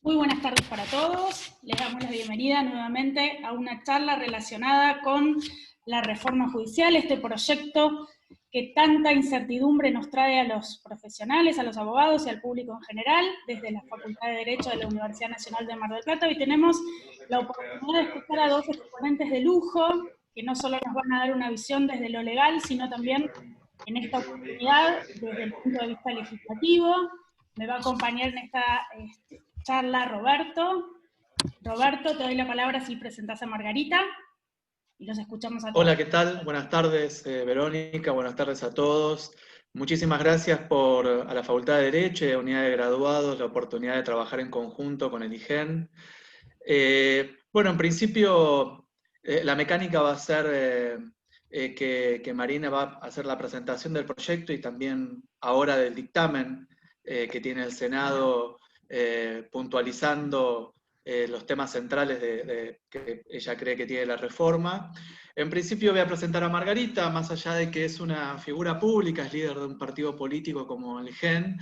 Muy buenas tardes para todos. Les damos la bienvenida nuevamente a una charla relacionada con la reforma judicial, este proyecto que tanta incertidumbre nos trae a los profesionales, a los abogados y al público en general, desde la Facultad de Derecho de la Universidad Nacional de Mar del Plata. Hoy tenemos la oportunidad de escuchar a dos exponentes de lujo, que no solo nos van a dar una visión desde lo legal, sino también en esta oportunidad desde el punto de vista legislativo. Me va a acompañar en esta charla Roberto. Roberto, te doy la palabra si presentás a Margarita y los escuchamos a todos. Hola, ¿qué tal? Buenas tardes, Verónica, buenas tardes a todos. Muchísimas gracias a la Facultad de Derecho y a la Unidad de Graduados la oportunidad de trabajar en conjunto con el IGEN. Bueno, en principio la mecánica va a ser que Marina va a hacer la presentación del proyecto y también ahora del dictamen que tiene el Senado puntualizando los temas centrales que ella cree que tiene la reforma. En principio voy a presentar a Margarita, más allá de que es una figura pública, es líder de un partido político como el GEN,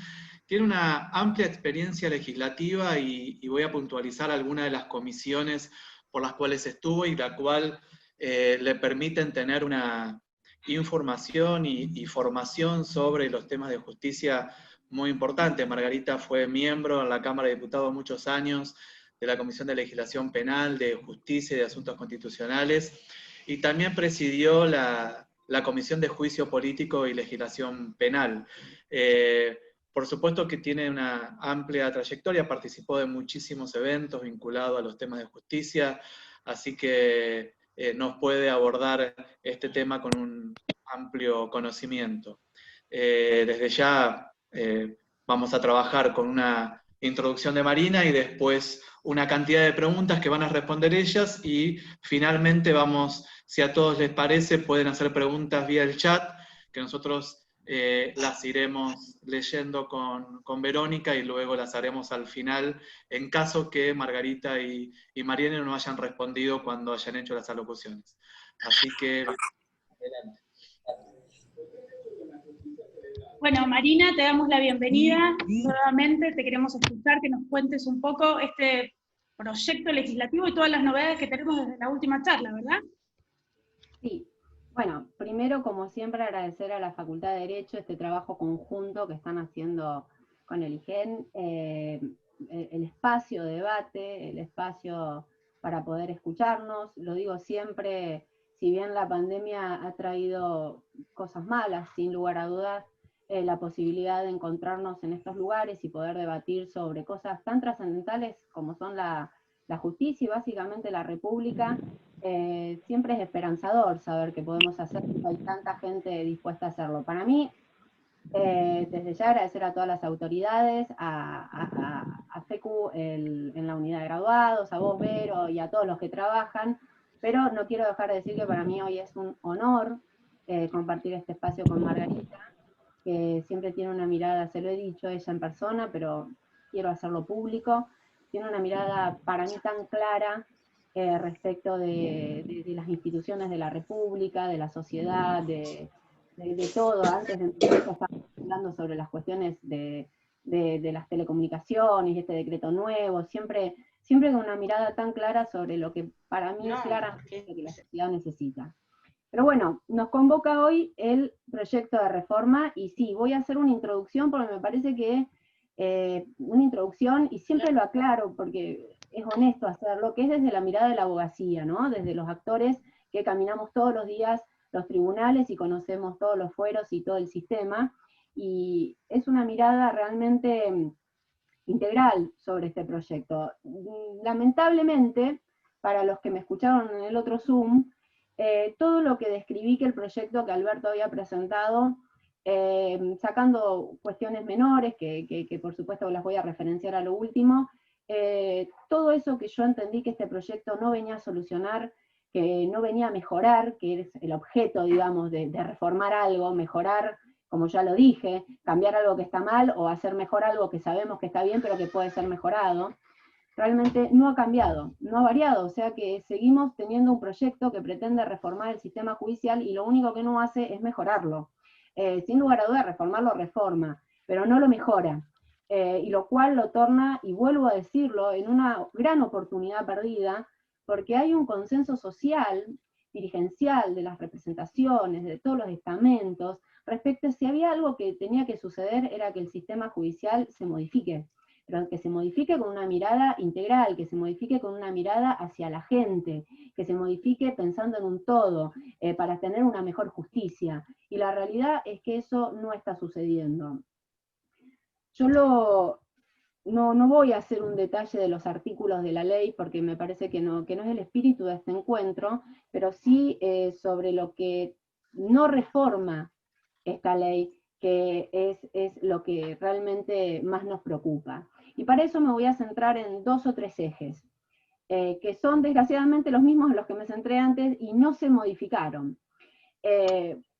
tiene una amplia experiencia legislativa y voy a puntualizar algunas de las comisiones por las cuales estuvo y la cual le permiten tener una información y formación sobre los temas de justicia muy importante. Margarita fue miembro en la Cámara de Diputados muchos años de la Comisión de Legislación Penal, de Justicia y de Asuntos Constitucionales, y también presidió la Comisión de Juicio Político y Legislación Penal. Por supuesto que tiene una amplia trayectoria, participó de muchísimos eventos vinculados a los temas de justicia, así que nos puede abordar este tema con un amplio conocimiento. Desde ya vamos a trabajar con una introducción de Marina y después una cantidad de preguntas que van a responder ellas y finalmente vamos, si a todos les parece, pueden hacer preguntas vía el chat, que nosotros las iremos leyendo con Verónica y luego las haremos al final, en caso que Margarita y Mariana no hayan respondido cuando hayan hecho las alocuciones. Así que, adelante. Bueno, Marina, te damos la bienvenida nuevamente. Te queremos escuchar que nos cuentes un poco este proyecto legislativo y todas las novedades que tenemos desde la última charla, ¿verdad? Sí. Bueno, primero, como siempre, agradecer a la Facultad de Derecho este trabajo conjunto que están haciendo con el IGEN, el espacio de debate, el espacio para poder escucharnos. Lo digo siempre, si bien la pandemia ha traído cosas malas, sin lugar a dudas, la posibilidad de encontrarnos en estos lugares y poder debatir sobre cosas tan trascendentales como son la justicia y básicamente la república, siempre es esperanzador saber que podemos hacerlo, hay tanta gente dispuesta a hacerlo. Para mí, desde ya agradecer a todas las autoridades, a FECU en la unidad de graduados, a vos, Vero, y a todos los que trabajan, pero no quiero dejar de decir que para mí hoy es un honor compartir este espacio con Margarita, que siempre tiene una mirada, se lo he dicho a ella en persona, pero quiero hacerlo público, tiene una mirada para mí tan clara respecto de las instituciones de la República, de la sociedad, de todo. Antes de empezar estábamos hablando sobre las cuestiones de las telecomunicaciones, este decreto nuevo, siempre con una mirada tan clara sobre lo que para mí es claramente lo que la sociedad necesita. Pero bueno, nos convoca hoy el proyecto de reforma y sí, voy a hacer una introducción porque me parece que una introducción, y siempre lo aclaro porque es honesto hacerlo, que es desde la mirada de la abogacía, ¿no? Desde los actores que caminamos todos los días los tribunales y conocemos todos los fueros y todo el sistema, y es una mirada realmente integral sobre este proyecto. Lamentablemente, para los que me escucharon en el otro Zoom, todo lo que describí que el proyecto que Alberto había presentado, sacando cuestiones menores, que por supuesto las voy a referenciar a lo último, todo eso que yo entendí que este proyecto no venía a solucionar, que no venía a mejorar, que es el objeto, digamos, de reformar algo, mejorar, como ya lo dije, cambiar algo que está mal o hacer mejor algo que sabemos que está bien pero que puede ser mejorado, realmente no ha cambiado, no ha variado, o sea que seguimos teniendo un proyecto que pretende reformar el sistema judicial y lo único que no hace es mejorarlo. Sin lugar a dudas, reformarlo reforma, pero no lo mejora. y lo cual lo torna, y vuelvo a decirlo, en una gran oportunidad perdida, porque hay un consenso social, dirigencial, de las representaciones, de todos los estamentos, respecto a si había algo que tenía que suceder, era que el sistema judicial se modifique, pero que se modifique con una mirada integral, que se modifique con una mirada hacia la gente, que se modifique pensando en un todo, para tener una mejor justicia. Y la realidad es que eso no está sucediendo. Yo no voy a hacer un detalle de los artículos de la ley, porque me parece que no es el espíritu de este encuentro, pero sí sobre lo que no reforma esta ley, que es lo que realmente más nos preocupa. Y para eso me voy a centrar en 2 o 3 ejes, que son desgraciadamente los mismos en los que me centré antes y no se modificaron.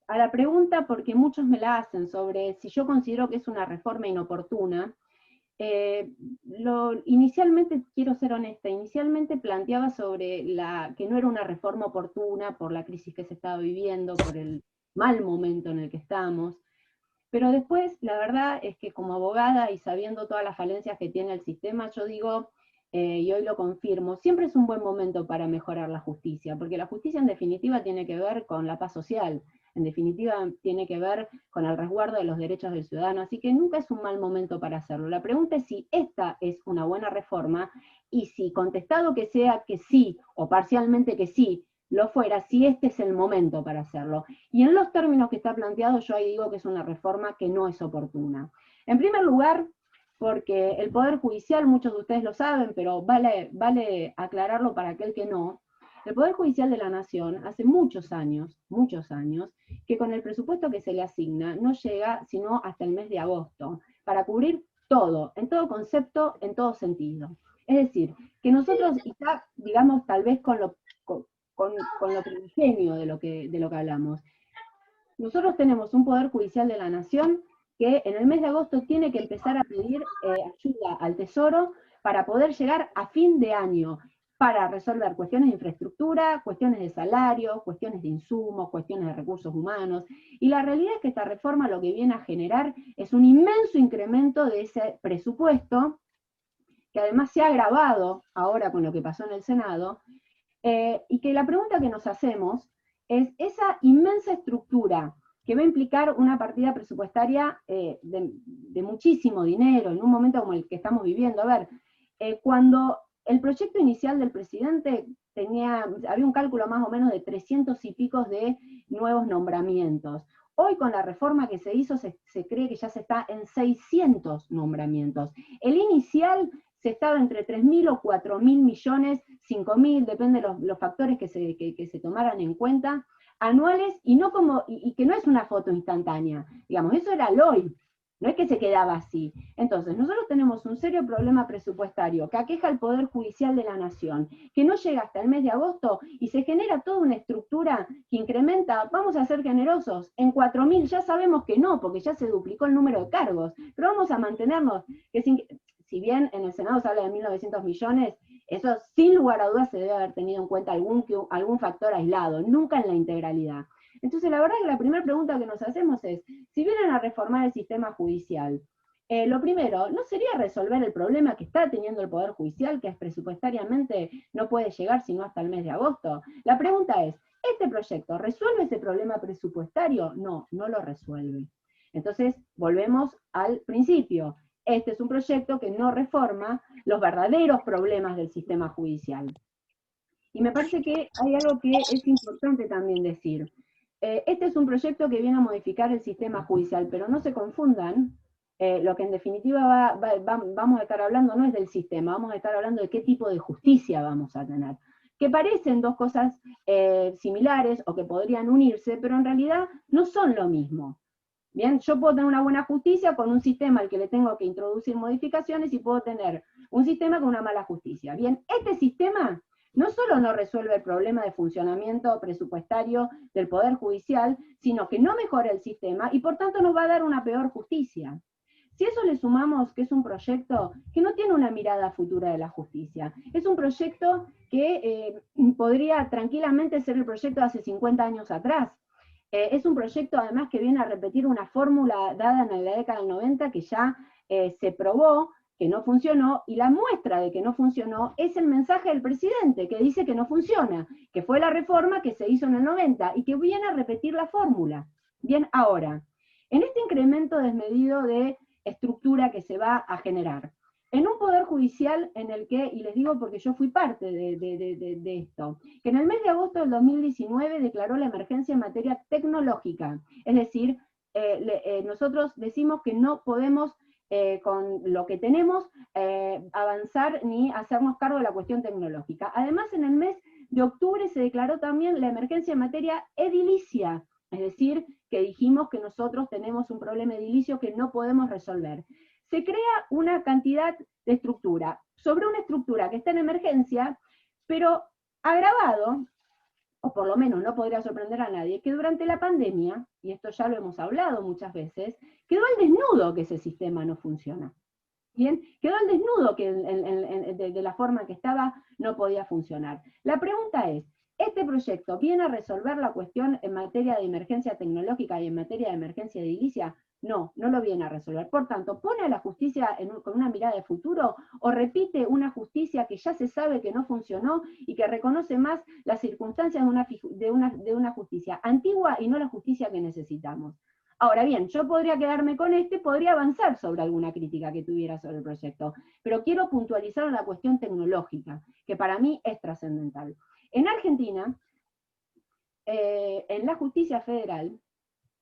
A la pregunta, porque muchos me la hacen, sobre si yo considero que es una reforma inoportuna, inicialmente, quiero ser honesta, inicialmente planteaba sobre que no era una reforma oportuna por la crisis que se estaba viviendo, por el mal momento en el que estamos, pero después la verdad es que como abogada y sabiendo todas las falencias que tiene el sistema, yo digo, y hoy lo confirmo, siempre es un buen momento para mejorar la justicia, porque la justicia en definitiva tiene que ver con la paz social, en definitiva tiene que ver con el resguardo de los derechos del ciudadano, así que nunca es un mal momento para hacerlo. La pregunta es si esta es una buena reforma, y si contestado que sea que sí, o parcialmente que sí, lo fuera, si este es el momento para hacerlo. Y en los términos que está planteado, yo ahí digo que es una reforma que no es oportuna. En primer lugar, porque el Poder Judicial, muchos de ustedes lo saben, pero vale aclararlo para aquel que no, el Poder Judicial de la Nación hace muchos años, que con el presupuesto que se le asigna no llega sino hasta el mes de agosto, para cubrir todo, en todo concepto, en todo sentido. Es decir, que nosotros, digamos, tal vez con lo primigenio de lo que hablamos, nosotros tenemos un Poder Judicial de la Nación que en el mes de agosto tiene que empezar a pedir ayuda al Tesoro para poder llegar a fin de año, para resolver cuestiones de infraestructura, cuestiones de salario, cuestiones de insumos, cuestiones de recursos humanos, y la realidad es que esta reforma lo que viene a generar es un inmenso incremento de ese presupuesto, que además se ha agravado ahora con lo que pasó en el Senado, y que la pregunta que nos hacemos es esa inmensa estructura que va a implicar una partida presupuestaria de muchísimo dinero en un momento como el que estamos viviendo. A ver, cuando el proyecto inicial del presidente había un cálculo más o menos de 300 y pico de nuevos nombramientos. Hoy con la reforma que se hizo se cree que ya se está en 600 nombramientos. El inicial se estaba entre 3.000 o 4.000 millones, 5.000, depende de los factores que se tomaran en cuenta, anuales, y que no es una foto instantánea, digamos, eso era el hoy, no es que se quedaba así. Entonces, nosotros tenemos un serio problema presupuestario que aqueja al Poder Judicial de la Nación, que no llega hasta el mes de agosto, y se genera toda una estructura que incrementa, vamos a ser generosos, en 4.000, ya sabemos que no, porque ya se duplicó el número de cargos, pero vamos a mantenernos, que si bien en el Senado se habla de 1.900 millones, eso sin lugar a dudas se debe haber tenido en cuenta algún factor aislado, nunca en la integralidad. Entonces la verdad es que la primera pregunta que nos hacemos es, si vienen a reformar el sistema judicial, lo primero, ¿no sería resolver el problema que está teniendo el Poder Judicial, que es presupuestariamente no puede llegar sino hasta el mes de agosto? La pregunta es, ¿este proyecto resuelve ese problema presupuestario? No, no lo resuelve. Entonces, volvemos al principio. Este es un proyecto que no reforma los verdaderos problemas del sistema judicial. Y me parece que hay algo que es importante también decir. Este es un proyecto que viene a modificar el sistema judicial, pero no se confundan, lo que en definitiva vamos a estar hablando no es del sistema, vamos a estar hablando de qué tipo de justicia vamos a tener. Que parecen dos cosas similares o que podrían unirse, pero en realidad no son lo mismo. Bien, yo puedo tener una buena justicia con un sistema al que le tengo que introducir modificaciones, y puedo tener un sistema con una mala justicia. Bien, este sistema no solo no resuelve el problema de funcionamiento presupuestario del Poder Judicial, sino que no mejora el sistema y por tanto nos va a dar una peor justicia. Si eso le sumamos que es un proyecto que no tiene una mirada futura de la justicia, es un proyecto que podría tranquilamente ser el proyecto de hace 50 años atrás. Es un proyecto además que viene a repetir una fórmula dada en la década del 90 que ya se probó que no funcionó, y la muestra de que no funcionó es el mensaje del presidente, que dice que no funciona, que fue la reforma que se hizo en el 90, y que viene a repetir la fórmula. Bien, ahora, en este incremento desmedido de estructura que se va a generar, en un poder judicial en el que, y les digo porque yo fui parte de esto, que en el mes de agosto del 2019 declaró la emergencia en materia tecnológica, es decir, nosotros decimos que no podemos con lo que tenemos, avanzar ni hacernos cargo de la cuestión tecnológica. Además, en el mes de octubre se declaró también la emergencia en materia edilicia, es decir, que dijimos que nosotros tenemos un problema edilicio que no podemos resolver. Se crea una cantidad de estructura, sobre una estructura que está en emergencia, pero agravado, o por lo menos no podría sorprender a nadie, que durante la pandemia, y esto ya lo hemos hablado muchas veces, quedó al desnudo que ese sistema no funciona. Bien, quedó al desnudo que de la forma que estaba no podía funcionar. La pregunta es, ¿este proyecto viene a resolver la cuestión en materia de emergencia tecnológica y en materia de emergencia edilicia? No, no lo viene a resolver. Por tanto, ¿pone a la justicia con una mirada de futuro o repite una justicia que ya se sabe que no funcionó y que reconoce más las circunstancias de una justicia antigua y no la justicia que necesitamos? Ahora bien, yo podría quedarme con podría avanzar sobre alguna crítica que tuviera sobre el proyecto, pero quiero puntualizar la cuestión tecnológica, que para mí es trascendental. En Argentina, en la justicia federal,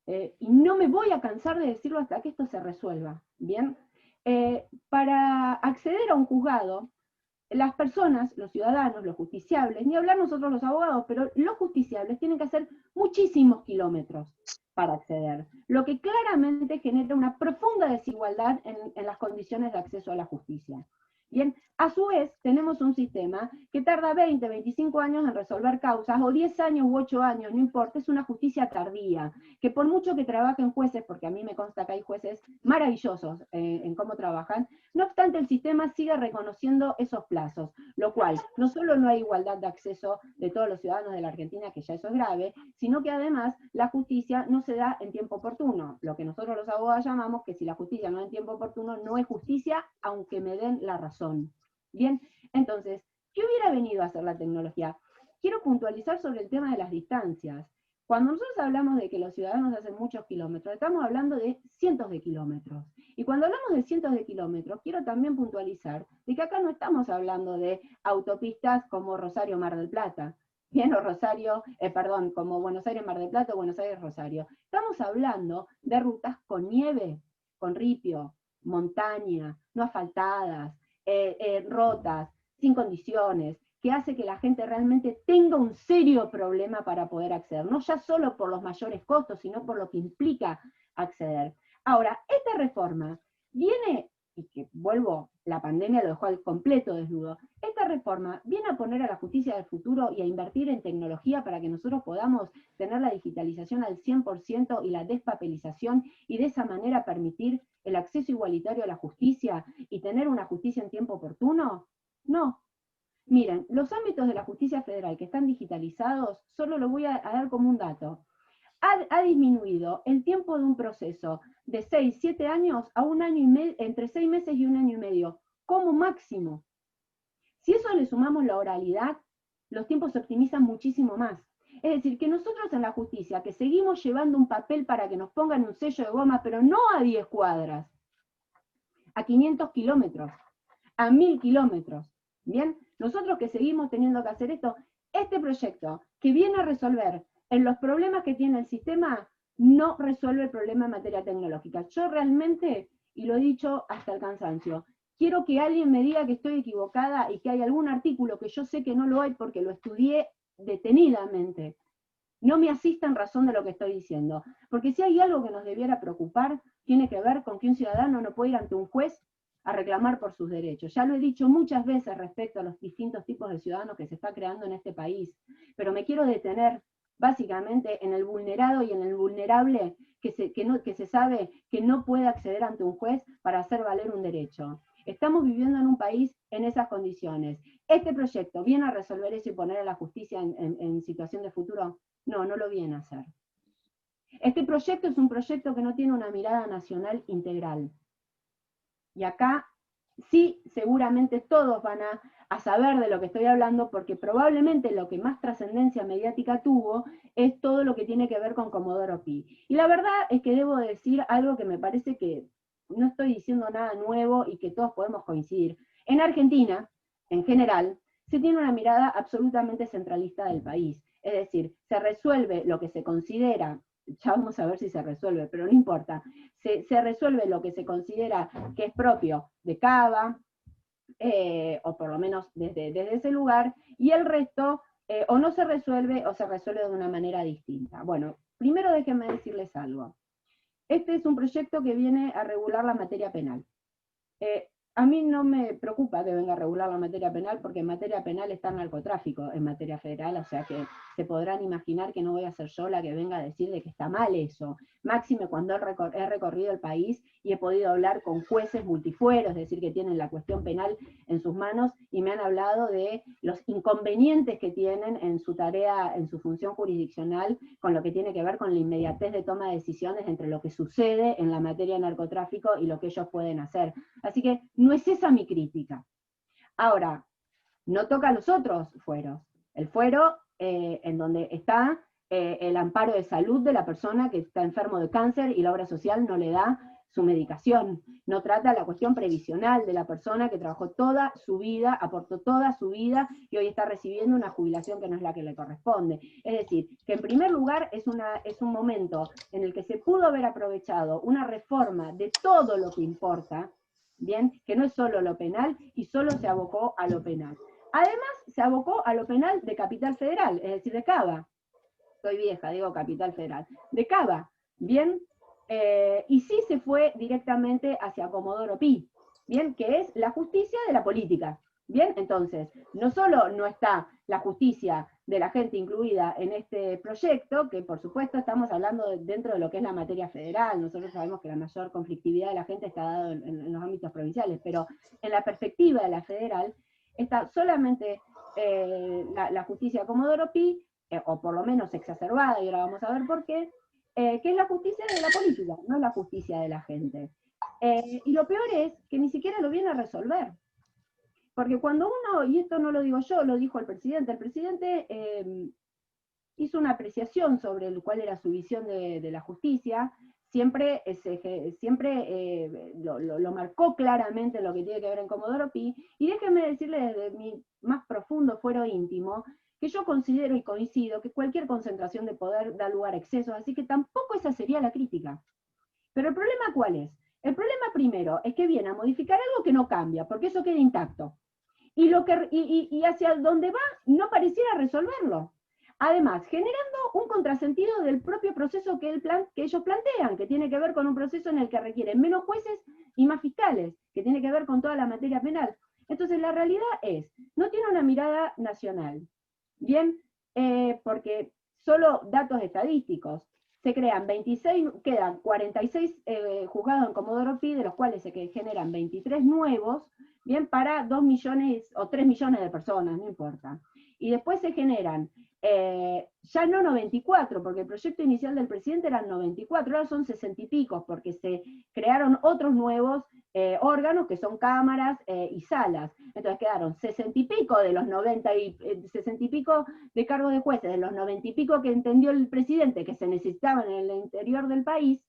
y no me voy a cansar de decirlo hasta que esto se resuelva, ¿bien? Para acceder a un juzgado, las personas, los ciudadanos, los justiciables, ni hablar nosotros los abogados, pero los justiciables tienen que hacer muchísimos kilómetros para acceder, lo que claramente genera una profunda desigualdad en las condiciones de acceso a la justicia. Bien, a su vez tenemos un sistema que tarda 20, 25 años en resolver causas, o 10 años u 8 años, no importa, es una justicia tardía, que por mucho que trabajen jueces, porque a mí me consta que hay jueces maravillosos en cómo trabajan, no obstante el sistema sigue reconociendo esos plazos, lo cual no solo no hay igualdad de acceso de todos los ciudadanos de la Argentina, que ya eso es grave, sino que además la justicia no se da en tiempo oportuno, lo que nosotros los abogados llamamos que si la justicia no da en tiempo oportuno, no es justicia, aunque me den la razón. Bien, entonces, ¿qué hubiera venido a hacer la tecnología? Quiero puntualizar sobre el tema de las distancias. Cuando nosotros hablamos de que los ciudadanos hacen muchos kilómetros, estamos hablando de cientos de kilómetros. Y cuando hablamos de cientos de kilómetros, quiero también puntualizar de que acá no estamos hablando de autopistas como Rosario-Mar del Plata, bien, o Rosario, perdón, como Buenos Aires-Mar del Plata o Buenos Aires-Rosario. Estamos hablando de rutas con nieve, con ripio, montaña, no asfaltadas, rotas, sin condiciones, que hace que la gente realmente tenga un serio problema para poder acceder, no ya solo por los mayores costos, sino por lo que implica acceder. Ahora, esta reforma viene, y que vuelvo, la pandemia lo dejó al completo desnudo, esta reforma viene a poner a la justicia del futuro y a invertir en tecnología para que nosotros podamos tener la digitalización al 100% y la despapelización, y de esa manera permitir el acceso igualitario a la justicia y tener una justicia en tiempo oportuno. No. Miren, los ámbitos de la justicia federal que están digitalizados, solo lo voy a dar como un dato. Ha disminuido el tiempo de un proceso de 6, 7 años a un año y medio, entre 6 meses y un año y medio, como máximo. Si eso le sumamos la oralidad, los tiempos se optimizan muchísimo más. Es decir, que nosotros en la justicia, que seguimos llevando un papel para que nos pongan un sello de goma, pero no a 10 cuadras, a 500 kilómetros, a 1000 kilómetros, ¿bien? Nosotros que seguimos teniendo que hacer esto, este proyecto que viene a resolver en los problemas que tiene el sistema, no resuelve el problema en materia tecnológica. Yo realmente, y lo he dicho hasta el cansancio, quiero que alguien me diga que estoy equivocada y que hay algún artículo que yo sé que no lo hay porque lo estudié detenidamente. No me asista en razón de lo que estoy diciendo. Porque si hay algo que nos debiera preocupar, tiene que ver con que un ciudadano no puede ir ante un juez a reclamar por sus derechos. Ya lo he dicho muchas veces respecto a los distintos tipos de ciudadanos que se está creando en este país, pero me quiero detener básicamente en el vulnerado y en el vulnerable que se sabe que no puede acceder ante un juez para hacer valer un derecho. Estamos viviendo en un país en esas condiciones. ¿Este proyecto viene a resolver eso y poner a la justicia en situación de futuro? No, no lo viene a hacer. Este proyecto es un proyecto que no tiene una mirada nacional integral. Y acá sí, seguramente todos van a saber de lo que estoy hablando, porque probablemente lo que más trascendencia mediática tuvo es todo lo que tiene que ver con Comodoro Pi. Y la verdad es que debo decir algo que me parece que no estoy diciendo nada nuevo y que todos podemos coincidir. En Argentina, en general, se tiene una mirada absolutamente centralista del país. Es decir, se resuelve lo que se considera, ya vamos a ver si se resuelve, pero no importa, se resuelve lo que se considera que es propio de Cava, o por lo menos desde ese lugar, y el resto o no se resuelve o se resuelve de una manera distinta. Bueno, primero déjenme decirles algo. Este es un proyecto que viene a regular la materia penal. A mí no me preocupa que venga a regular la materia penal, porque en materia penal está el narcotráfico en materia federal, o sea que se podrán imaginar que no voy a ser yo la que venga a decir de que está mal eso. Máxime cuando he recorrido el país y he podido hablar con jueces multifueros, es decir, que tienen la cuestión penal en sus manos y me han hablado de los inconvenientes que tienen en su tarea, en su función jurisdiccional, con lo que tiene que ver con la inmediatez de toma de decisiones entre lo que sucede en la materia de narcotráfico y lo que ellos pueden hacer. Así que no es esa mi crítica. Ahora, no toca a los otros fueros. El fuero en donde está el amparo de salud de la persona que está enfermo de cáncer y la obra social no le da su medicación. No trata la cuestión previsional de la persona que trabajó toda su vida, aportó toda su vida y hoy está recibiendo una jubilación que no es la que le corresponde. Es decir, que en primer lugar es un momento en el que se pudo haber aprovechado una reforma de todo lo que importa, bien, que no es solo lo penal y solo se abocó a lo penal. Además, se abocó a lo penal de Capital Federal, es decir, de Cava. Estoy vieja, digo Capital Federal. De Cava, bien, y sí se fue directamente hacia Comodoro Pi, bien, que es la justicia de la política. Bien, entonces, no solo no está la justicia de la gente incluida en este proyecto, que por supuesto estamos hablando dentro de lo que es la materia federal, nosotros sabemos que la mayor conflictividad de la gente está dada en los ámbitos provinciales, pero en la perspectiva de la federal, está solamente la justicia de Comodoro Pi, o por lo menos exacerbada, y ahora vamos a ver por qué, que es la justicia de la política, no es la justicia de la gente. Y lo peor es que ni siquiera lo viene a resolver. Porque cuando uno, y esto no lo digo yo, lo dijo el presidente hizo una apreciación sobre cuál era su visión de la justicia, siempre lo marcó claramente en lo que tiene que ver en Comodoro Pi, y déjenme decirle desde mi más profundo fuero íntimo, que yo considero y coincido que cualquier concentración de poder da lugar a excesos, así que tampoco esa sería la crítica. Pero el problema ¿cuál es? El problema primero es que viene a modificar algo que no cambia, porque eso queda intacto. Y hacia donde va no pareciera resolverlo. Además, generando un contrasentido del propio proceso que ellos plantean, que tiene que ver con un proceso en el que requieren menos jueces y más fiscales, que tiene que ver con toda la materia penal. Entonces, la realidad es, no tiene una mirada nacional, ¿bien? Porque solo datos estadísticos, se crean 26, quedan 46 juzgados en Comodoro Pi, de los cuales se generan 23 nuevos, bien, para 2 millones o 3 millones de personas, no importa. Y después se generan, ya no 94, porque el proyecto inicial del presidente eran 94, ahora son 60 y pico, porque se crearon otros nuevos órganos, que son cámaras y salas. Entonces quedaron 60 y pico de los 90 y 60 y pico de cargos de jueces, de los 90 y pico que entendió el presidente que se necesitaban en el interior del país,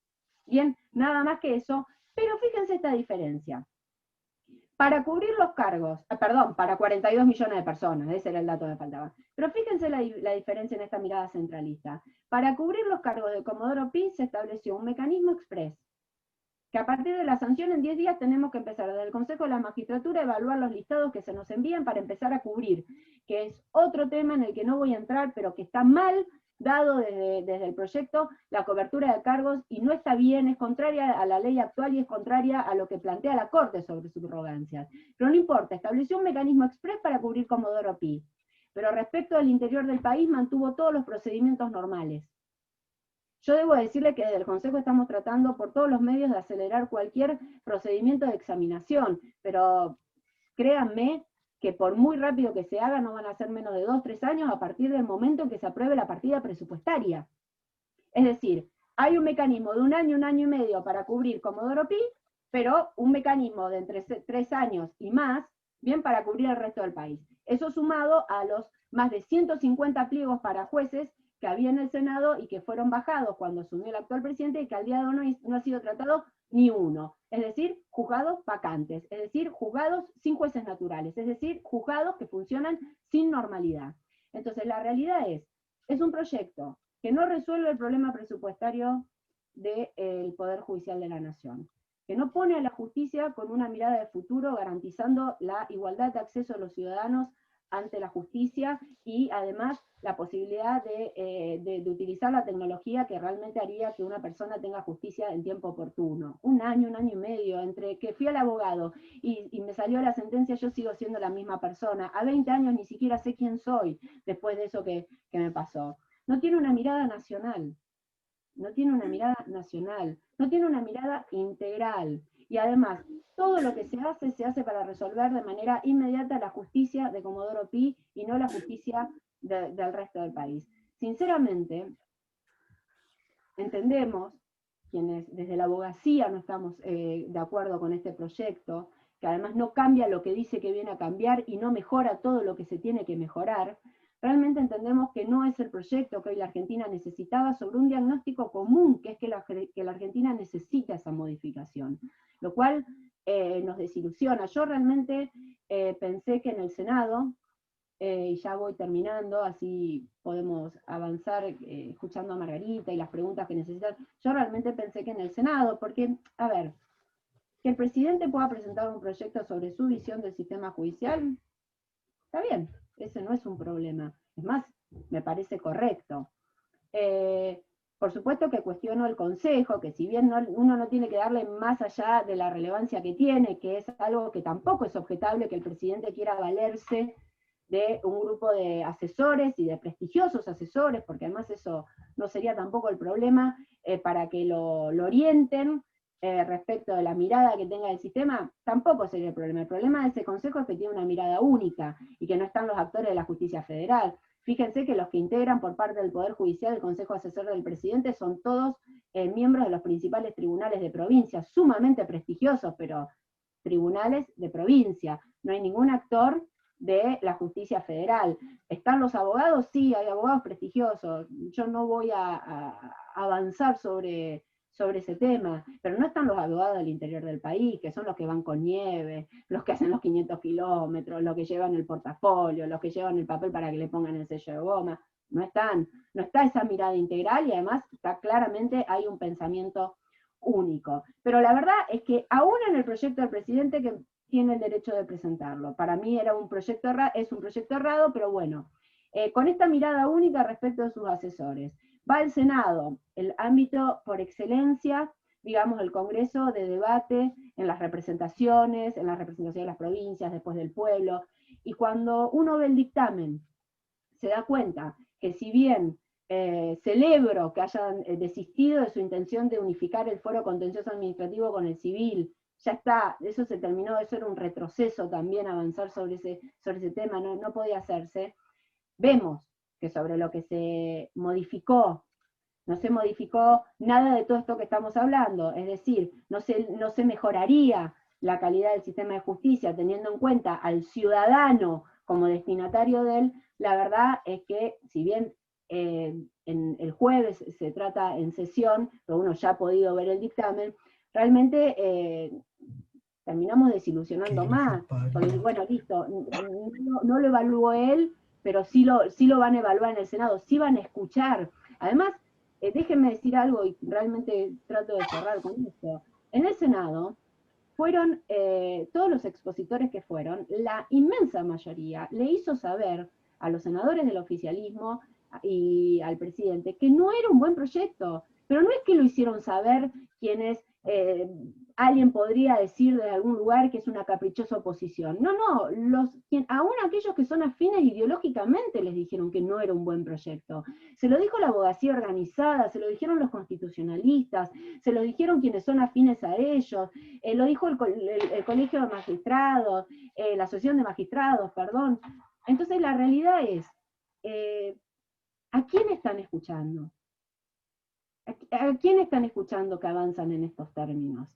bien, nada más que eso, pero fíjense esta diferencia. Para cubrir los cargos, para 42 millones de personas, ese era el dato que faltaba. Pero fíjense la diferencia en esta mirada centralista. Para cubrir los cargos de Comodoro Pi se estableció un mecanismo express, que a partir de la sanción en 10 días tenemos que empezar desde el Consejo de la Magistratura a evaluar los listados que se nos envían para empezar a cubrir, que es otro tema en el que no voy a entrar, pero que está mal dado desde el proyecto la cobertura de cargos y no está bien, es contraria a la ley actual y es contraria a lo que plantea la Corte sobre subrogancias. Pero no importa, estableció un mecanismo express para cubrir Comodoro Pi, pero respecto al interior del país mantuvo todos los procedimientos normales. Yo debo decirle que desde el Consejo estamos tratando por todos los medios de acelerar cualquier procedimiento de examinación, pero créanme que por muy rápido que se haga, no van a ser menos de 2 o 3 años a partir del momento en que se apruebe la partida presupuestaria. Es decir, hay un mecanismo de un año y medio para cubrir Comodoro Pi, pero un mecanismo de entre 3 años y más, bien para cubrir el resto del país. Eso sumado a los más de 150 pliegos para jueces que había en el Senado y que fueron bajados cuando asumió el actual presidente y que al día de hoy no ha sido tratado ni uno. Es decir, juzgados vacantes, es decir, juzgados sin jueces naturales, es decir, juzgados que funcionan sin normalidad. Entonces, la realidad es un proyecto que no resuelve el problema presupuestario del Poder Judicial de la Nación, que no pone a la justicia con una mirada de futuro garantizando la igualdad de acceso de los ciudadanos ante la justicia y además la posibilidad de utilizar la tecnología que realmente haría que una persona tenga justicia en tiempo oportuno. Un año y medio, entre que fui al abogado y me salió la sentencia, yo sigo siendo la misma persona. A 20 años ni siquiera sé quién soy después de eso que me pasó. No tiene una mirada nacional, no tiene una mirada nacional, no tiene una mirada integral. Y además, todo lo que se hace para resolver de manera inmediata la justicia de Comodoro Pi y no la justicia del resto del país. Sinceramente, entendemos, quienes desde la abogacía no estamos de acuerdo con este proyecto, que además no cambia lo que dice que viene a cambiar y no mejora todo lo que se tiene que mejorar, realmente entendemos que no es el proyecto que hoy la Argentina necesitaba sobre un diagnóstico común, que es que la Argentina necesita esa modificación, lo cual nos desilusiona. Yo realmente pensé que en el Senado, y ya voy terminando, así podemos avanzar escuchando a Margarita y las preguntas que necesitan. Yo realmente pensé que en el Senado, porque, a ver, que el presidente pueda presentar un proyecto sobre su visión del sistema judicial, está bien, ese no es un problema. Es más, me parece correcto. Por supuesto que cuestiono el Consejo, que si bien uno no tiene que darle más allá de la relevancia que tiene, que es algo que tampoco es objetable que el presidente quiera valerse de un grupo de asesores y de prestigiosos asesores, porque además eso no sería tampoco el problema, para que lo orienten respecto de la mirada que tenga el sistema, tampoco sería el problema. El problema de ese consejo es que tiene una mirada única y que no están los actores de la justicia federal. Fíjense que los que integran por parte del Poder Judicial el Consejo Asesor del Presidente son todos miembros de los principales tribunales de provincia, sumamente prestigiosos, pero tribunales de provincia. No hay ningún actor de la justicia federal. ¿Están los abogados? Sí, hay abogados prestigiosos. Yo no voy a avanzar sobre ese tema, pero no están los abogados del interior del país, que son los que van con nieve, los que hacen los 500 kilómetros, los que llevan el portafolio, los que llevan el papel para que le pongan el sello de goma. No están, no está esa mirada integral y además está claramente hay un pensamiento único. Pero la verdad es que aún en el proyecto del presidente que tiene el derecho de presentarlo. Para mí era es un proyecto errado, pero bueno, con esta mirada única respecto de sus asesores. Va al Senado, el ámbito por excelencia, digamos, el Congreso de debate en las representaciones de las provincias, después del pueblo, y cuando uno ve el dictamen, se da cuenta que si bien celebro que hayan desistido de su intención de unificar el foro contencioso administrativo con el civil, ya está, eso se terminó, eso era un retroceso también, avanzar sobre ese tema, no podía hacerse. Vemos que sobre lo que se modificó, no se modificó nada de todo esto que estamos hablando, es decir, no se mejoraría la calidad del sistema de justicia teniendo en cuenta al ciudadano como destinatario de él. La verdad es que, si bien en el jueves se trata en sesión, pero uno ya ha podido ver el dictamen, realmente terminamos desilusionando más, porque bueno, listo, no lo evaluó él, pero sí lo van a evaluar en el Senado, sí van a escuchar. Además, déjenme decir algo y realmente trato de cerrar con esto. En el Senado fueron todos los expositores que fueron, la inmensa mayoría le hizo saber a los senadores del oficialismo y al presidente que no era un buen proyecto, pero no es que lo hicieron saber quienes alguien podría decir de algún lugar que es una caprichosa oposición. No, aún aquellos que son afines ideológicamente les dijeron que no era un buen proyecto. Se lo dijo la abogacía organizada, se lo dijeron los constitucionalistas, se lo dijeron quienes son afines a ellos, lo dijo el Colegio de Magistrados, la Asociación de Magistrados, perdón. Entonces la realidad es, ¿a quién están escuchando? ¿A quién están escuchando que avanzan en estos términos?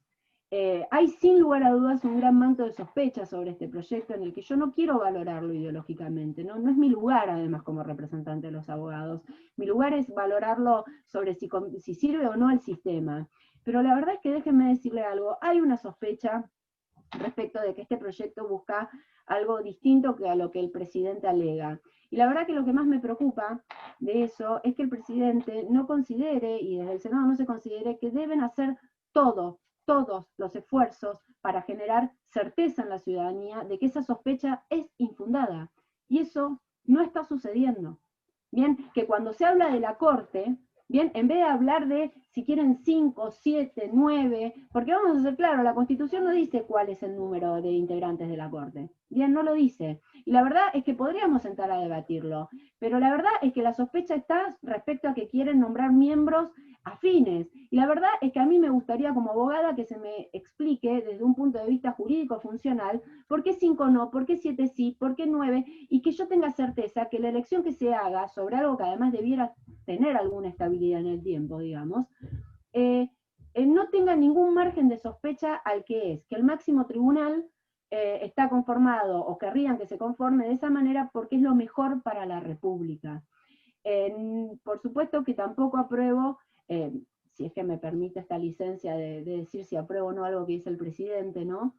hay sin lugar a dudas un gran manto de sospecha sobre este proyecto en el que yo no quiero valorarlo ideológicamente, no es mi lugar además como representante de los abogados, mi lugar es valorarlo sobre si sirve o no el sistema. Pero la verdad es que déjenme decirle algo, hay una sospecha respecto de que este proyecto busca algo distinto que a lo que el presidente alega. Y la verdad que lo que más me preocupa de eso es que el presidente no considere, y desde el Senado no se considere, que deben hacer todos los esfuerzos para generar certeza en la ciudadanía de que esa sospecha es infundada. Y eso no está sucediendo. Bien, que cuando se habla de la Corte, bien, en vez de hablar de si quieren 5, 7, 9, porque vamos a ser claros, la Constitución no dice cuál es el número de integrantes de la Corte. Bien, no lo dice. Y la verdad es que podríamos sentar a debatirlo, pero la verdad es que la sospecha está respecto a que quieren nombrar miembros afines. Y la verdad es que a mí me gustaría como abogada que se me explique desde un punto de vista jurídico funcional por qué 5 no, por qué 7 sí, por qué 9, y que yo tenga certeza que la elección que se haga sobre algo que además debiera tener alguna estabilidad en el tiempo, digamos, no tenga ningún margen de sospecha al que es, que el máximo tribunal está conformado, o querrían que se conforme de esa manera porque es lo mejor para la República. Por supuesto que tampoco apruebo, si es que me permite esta licencia de decir si apruebo o no algo que dice el presidente, ¿no?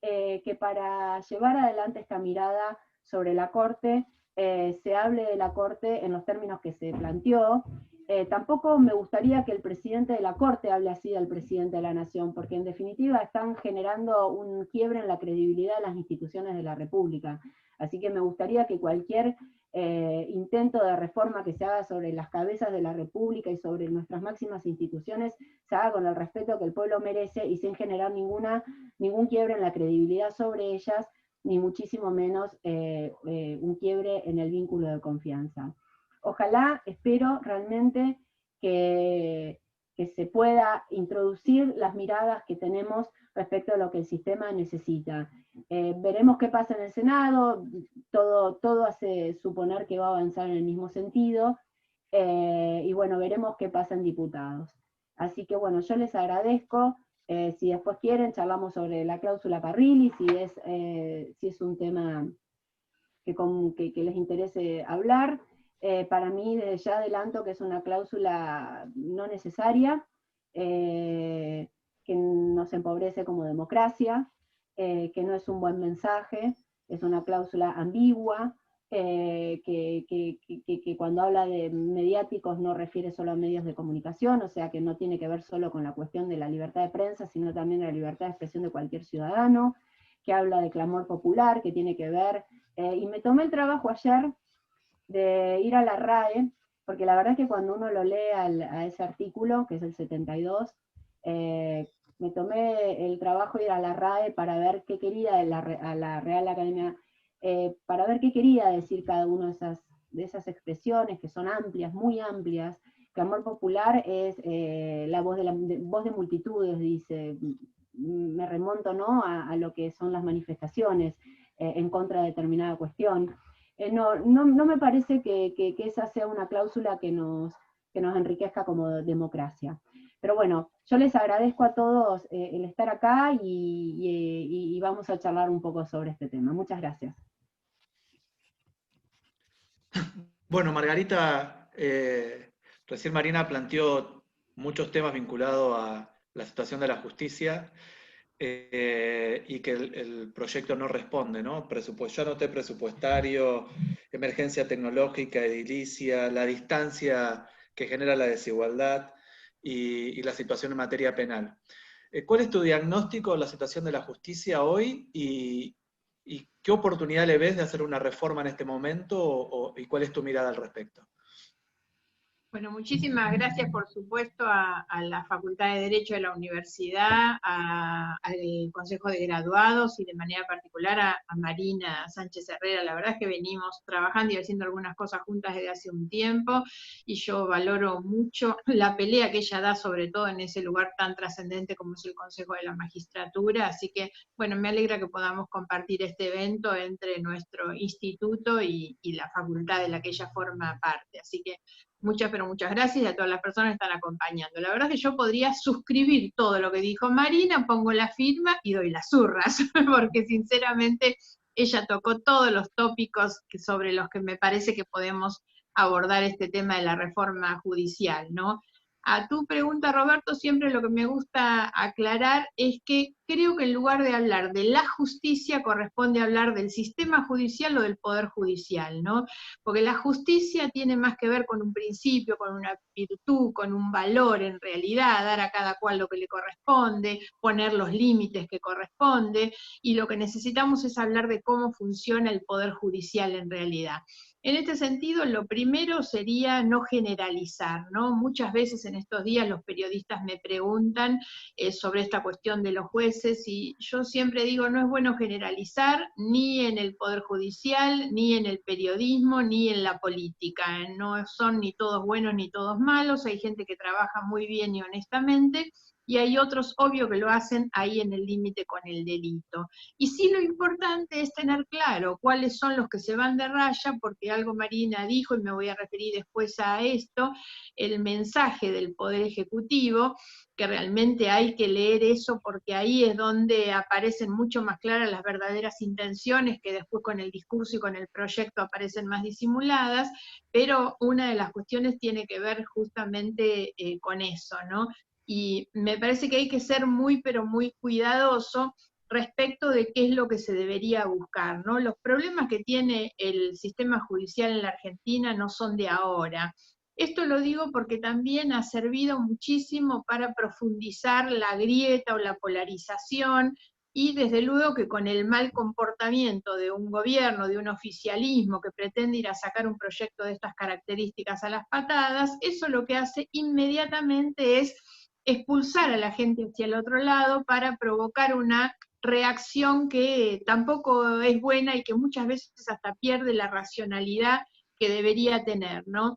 Que para llevar adelante esta mirada sobre la Corte, se hable de la Corte en los términos que se planteó. Tampoco me gustaría que el presidente de la Corte hable así del presidente de la Nación, porque en definitiva están generando un quiebre en la credibilidad de las instituciones de la República. Así que me gustaría que cualquier intento de reforma que se haga sobre las cabezas de la República y sobre nuestras máximas instituciones se haga con el respeto que el pueblo merece y sin generar ningún quiebre en la credibilidad sobre ellas, ni muchísimo menos un quiebre en el vínculo de confianza. Ojalá, espero realmente que se pueda introducir las miradas que tenemos respecto a lo que el sistema necesita. Veremos qué pasa en el Senado, todo hace suponer que va a avanzar en el mismo sentido, y bueno, veremos qué pasa en diputados. Así que bueno, yo les agradezco. Si después quieren, charlamos sobre la cláusula Parrilli, si es un tema que les interese hablar. Para mí, desde ya adelanto que es una cláusula no necesaria, que nos empobrece como democracia, que no es un buen mensaje, es una cláusula ambigua, que cuando habla de mediáticos no refiere solo a medios de comunicación, o sea que no tiene que ver solo con la cuestión de la libertad de prensa, sino también de la libertad de expresión de cualquier ciudadano, que habla de clamor popular, que tiene que ver, y me tomé el trabajo ayer de ir a la RAE, porque la verdad es que cuando uno lo lee a ese artículo, que es el 72, me tomé el trabajo de ir a la RAE para ver qué quería, a la Real Academia, para ver qué quería decir cada una de esas expresiones, que son amplias, muy amplias. Clamor popular es la voz de multitudes, dice, me remonto, ¿no?, a lo que son las manifestaciones en contra de determinada cuestión. No me parece que esa sea una cláusula que nos enriquezca como democracia. Pero bueno, yo les agradezco a todos el estar acá y vamos a charlar un poco sobre este tema. Muchas gracias. Bueno, Margarita, recién Marina planteó muchos temas vinculados a la situación de la justicia y que el proyecto no responde, ¿no? Yo anoté presupuestario, emergencia tecnológica, edilicia, la distancia que genera la desigualdad y la situación en materia penal. ¿Cuál es tu diagnóstico de la situación de la justicia hoy y qué oportunidad le ves de hacer una reforma en este momento y cuál es tu mirada al respecto? Bueno, muchísimas gracias, por supuesto, a la Facultad de Derecho de la Universidad, al Consejo de Graduados y de manera particular a Marina Sánchez Herrera. La verdad es que venimos trabajando y haciendo algunas cosas juntas desde hace un tiempo, y yo valoro mucho la pelea que ella da, sobre todo en ese lugar tan trascendente como es el Consejo de la Magistratura. Así que, bueno, me alegra que podamos compartir este evento entre nuestro instituto y la facultad de la que ella forma parte. Así que Muchas, pero muchas gracias, y a todas las personas que están acompañando. La verdad es que yo podría suscribir todo lo que dijo Marina, pongo la firma y doy las zurras, porque sinceramente ella tocó todos los tópicos sobre los que me parece que podemos abordar este tema de la reforma judicial, ¿no? A tu pregunta, Roberto, siempre lo que me gusta aclarar es que creo que en lugar de hablar de la justicia, corresponde hablar del sistema judicial o del poder judicial, ¿no? Porque la justicia tiene más que ver con un principio, con una virtud, con un valor en realidad, dar a cada cual lo que le corresponde, poner los límites que corresponde, y lo que necesitamos es hablar de cómo funciona el poder judicial en realidad. En este sentido, lo primero sería no generalizar, ¿no? Muchas veces en estos días los periodistas me preguntan sobre esta cuestión de los jueces, y yo siempre digo, no es bueno generalizar ni en el Poder Judicial, ni en el periodismo, ni en la política. No son ni todos buenos ni todos malos, hay gente que trabaja muy bien y honestamente, y hay otros, obvio, que lo hacen ahí en el límite con el delito. Y sí, lo importante es tener claro cuáles son los que se van de raya, porque algo Marina dijo, y me voy a referir después a esto, el mensaje del Poder Ejecutivo, que realmente hay que leer eso, porque ahí es donde aparecen mucho más claras las verdaderas intenciones, que después con el discurso y con el proyecto aparecen más disimuladas, pero una de las cuestiones tiene que ver justamente con eso, ¿no? Y me parece que hay que ser muy, pero muy cuidadoso respecto de qué es lo que se debería buscar, ¿no? Los problemas que tiene el sistema judicial en la Argentina no son de ahora. Esto lo digo porque también ha servido muchísimo para profundizar la grieta o la polarización, y desde luego que con el mal comportamiento de un gobierno, de un oficialismo que pretende ir a sacar un proyecto de estas características a las patadas, eso lo que hace inmediatamente es expulsar a la gente hacia el otro lado para provocar una reacción que tampoco es buena y que muchas veces hasta pierde la racionalidad que debería tener, ¿no?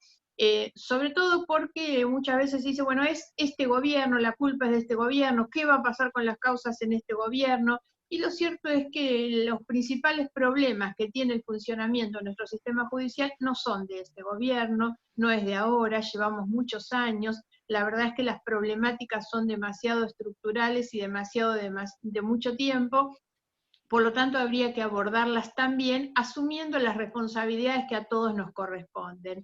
Sobre todo porque muchas veces se dice, bueno, es este gobierno, la culpa es de este gobierno, ¿qué va a pasar con las causas en este gobierno? Y lo cierto es que los principales problemas que tiene el funcionamiento de nuestro sistema judicial no son de este gobierno, no es de ahora, llevamos muchos años. La verdad es que las problemáticas son demasiado estructurales y demasiado de mucho tiempo, por lo tanto habría que abordarlas también asumiendo las responsabilidades que a todos nos corresponden.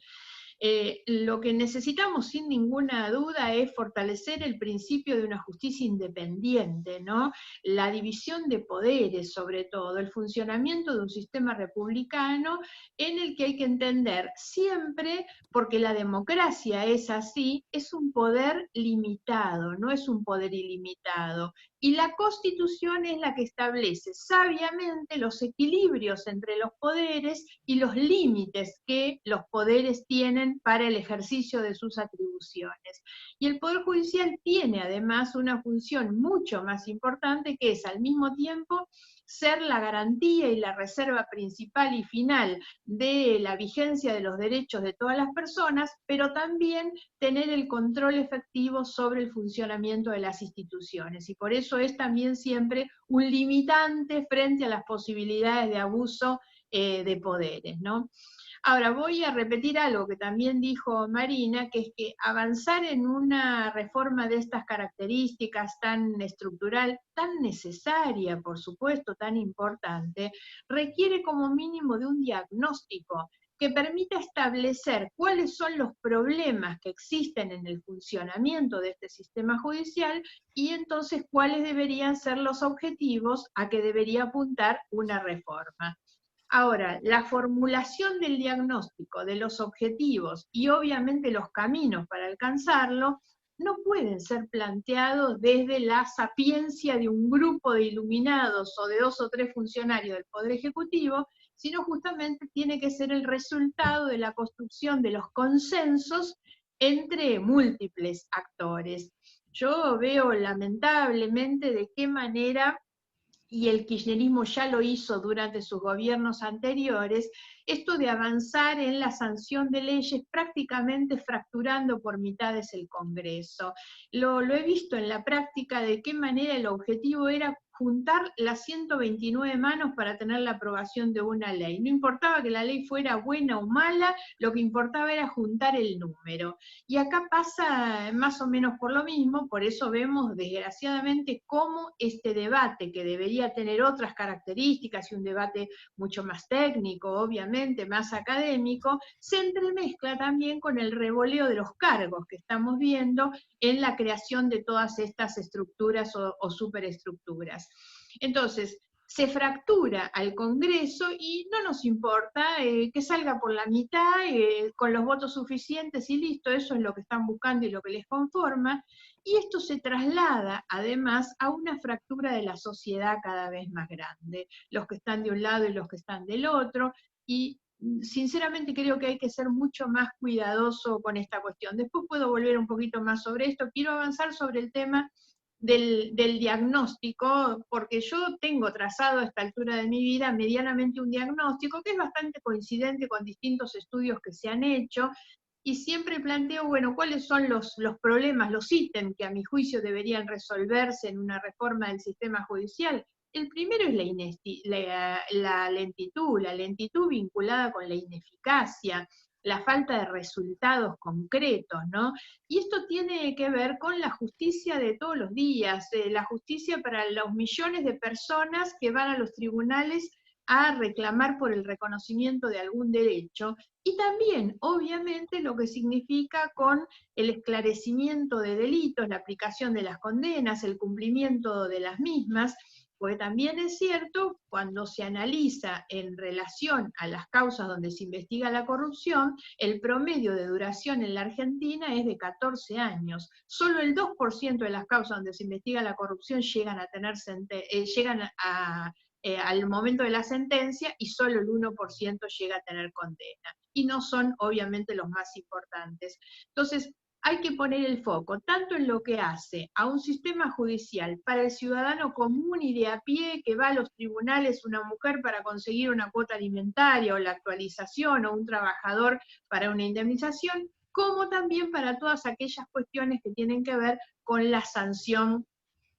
Lo que necesitamos sin ninguna duda es fortalecer el principio de una justicia independiente, ¿no? La división de poderes, sobre todo, el funcionamiento de un sistema republicano en el que hay que entender siempre, porque la democracia es así, es un poder limitado, no es un poder ilimitado. Y la Constitución es la que establece sabiamente los equilibrios entre los poderes y los límites que los poderes tienen para el ejercicio de sus atribuciones. Y el Poder Judicial tiene además una función mucho más importante, que es al mismo tiempo ser la garantía y la reserva principal y final de la vigencia de los derechos de todas las personas, pero también tener el control efectivo sobre el funcionamiento de las instituciones. Y por eso es también siempre un limitante frente a las posibilidades de abuso de poderes, ¿no? Ahora voy a repetir algo que también dijo Marina, que es que avanzar en una reforma de estas características tan estructural, tan necesaria, por supuesto, tan importante, requiere como mínimo de un diagnóstico que permita establecer cuáles son los problemas que existen en el funcionamiento de este sistema judicial, y entonces cuáles deberían ser los objetivos a que debería apuntar una reforma. Ahora, la formulación del diagnóstico, de los objetivos y obviamente los caminos para alcanzarlo, no pueden ser planteados desde la sapiencia de un grupo de iluminados o de 2 o 3 funcionarios del Poder Ejecutivo, sino justamente tiene que ser el resultado de la construcción de los consensos entre múltiples actores. Yo veo lamentablemente de qué manera, y el kirchnerismo ya lo hizo durante sus gobiernos anteriores, esto de avanzar en la sanción de leyes prácticamente fracturando por mitades el Congreso. Lo he visto en la práctica de qué manera el objetivo era juntar las 129 manos para tener la aprobación de una ley. No importaba que la ley fuera buena o mala, lo que importaba era juntar el número. Y acá pasa más o menos por lo mismo, por eso vemos desgraciadamente cómo este debate, que debería tener otras características y un debate mucho más técnico, obviamente, más académico, se entremezcla también con el revoleo de los cargos que estamos viendo en la creación de todas estas estructuras o superestructuras. Entonces, se fractura al Congreso y no nos importa que salga por la mitad, con los votos suficientes y listo, eso es lo que están buscando y lo que les conforma, y esto se traslada además a una fractura de la sociedad cada vez más grande, los que están de un lado y los que están del otro, y sinceramente creo que hay que ser mucho más cuidadoso con esta cuestión. Después puedo volver un poquito más sobre esto, quiero avanzar sobre el tema del diagnóstico, porque yo tengo trazado a esta altura de mi vida medianamente un diagnóstico que es bastante coincidente con distintos estudios que se han hecho, y siempre planteo, bueno, cuáles son los problemas, los ítems que a mi juicio deberían resolverse en una reforma del sistema judicial. El primero es la lentitud vinculada con la ineficacia, la falta de resultados concretos, ¿no? Y esto tiene que ver con la justicia de todos los días, la justicia para los millones de personas que van a los tribunales a reclamar por el reconocimiento de algún derecho, y también, obviamente, lo que significa con el esclarecimiento de delitos, la aplicación de las condenas, el cumplimiento de las mismas, porque también es cierto, cuando se analiza en relación a las causas donde se investiga la corrupción, el promedio de duración en la Argentina es de 14 años. Solo el 2% de las causas donde se investiga la corrupción llegan a tener al momento de la sentencia, y solo el 1% llega a tener condena. Y no son, obviamente, los más importantes. Entonces, hay que poner el foco tanto en lo que hace a un sistema judicial para el ciudadano común y de a pie que va a los tribunales, una mujer para conseguir una cuota alimentaria o la actualización, o un trabajador para una indemnización, como también para todas aquellas cuestiones que tienen que ver con la sanción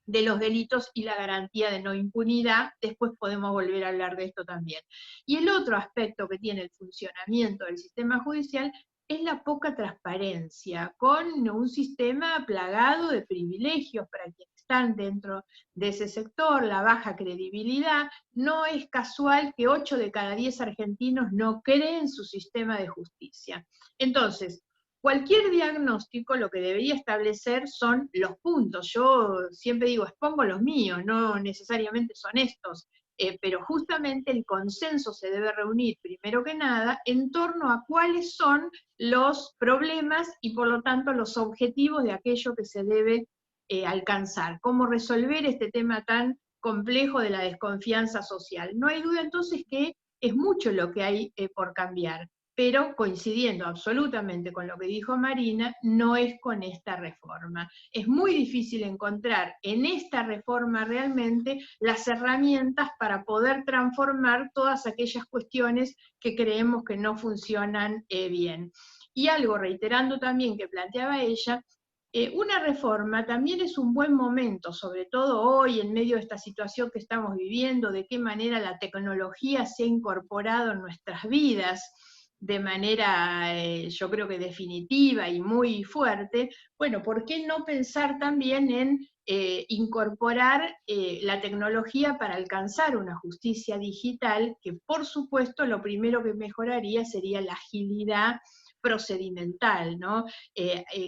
de los delitos y la garantía de no impunidad. Después podemos volver a hablar de esto también. Y el otro aspecto que tiene el funcionamiento del sistema judicial es la poca transparencia, con un sistema plagado de privilegios para quienes están dentro de ese sector, la baja credibilidad. No es casual que 8 de cada 10 argentinos no creen su sistema de justicia. Entonces, cualquier diagnóstico lo que debería establecer son los puntos. Yo siempre digo, expongo los míos, no necesariamente son estos, pero justamente el consenso se debe reunir, primero que nada, en torno a cuáles son los problemas y por lo tanto los objetivos de aquello que se debe alcanzar. Cómo resolver este tema tan complejo de la desconfianza social. No hay duda entonces que es mucho lo que hay por cambiar, pero coincidiendo absolutamente con lo que dijo Marina, no es con esta reforma. Es muy difícil encontrar en esta reforma realmente las herramientas para poder transformar todas aquellas cuestiones que creemos que no funcionan bien. Y algo, reiterando también que planteaba ella, una reforma también es un buen momento, sobre todo hoy, en medio de esta situación que estamos viviendo, de qué manera la tecnología se ha incorporado en nuestras vidas, de manera, yo creo que definitiva y muy fuerte. Bueno, ¿por qué no pensar también en incorporar la tecnología para alcanzar una justicia digital, que por supuesto lo primero que mejoraría sería la agilidad procedimental, ¿no?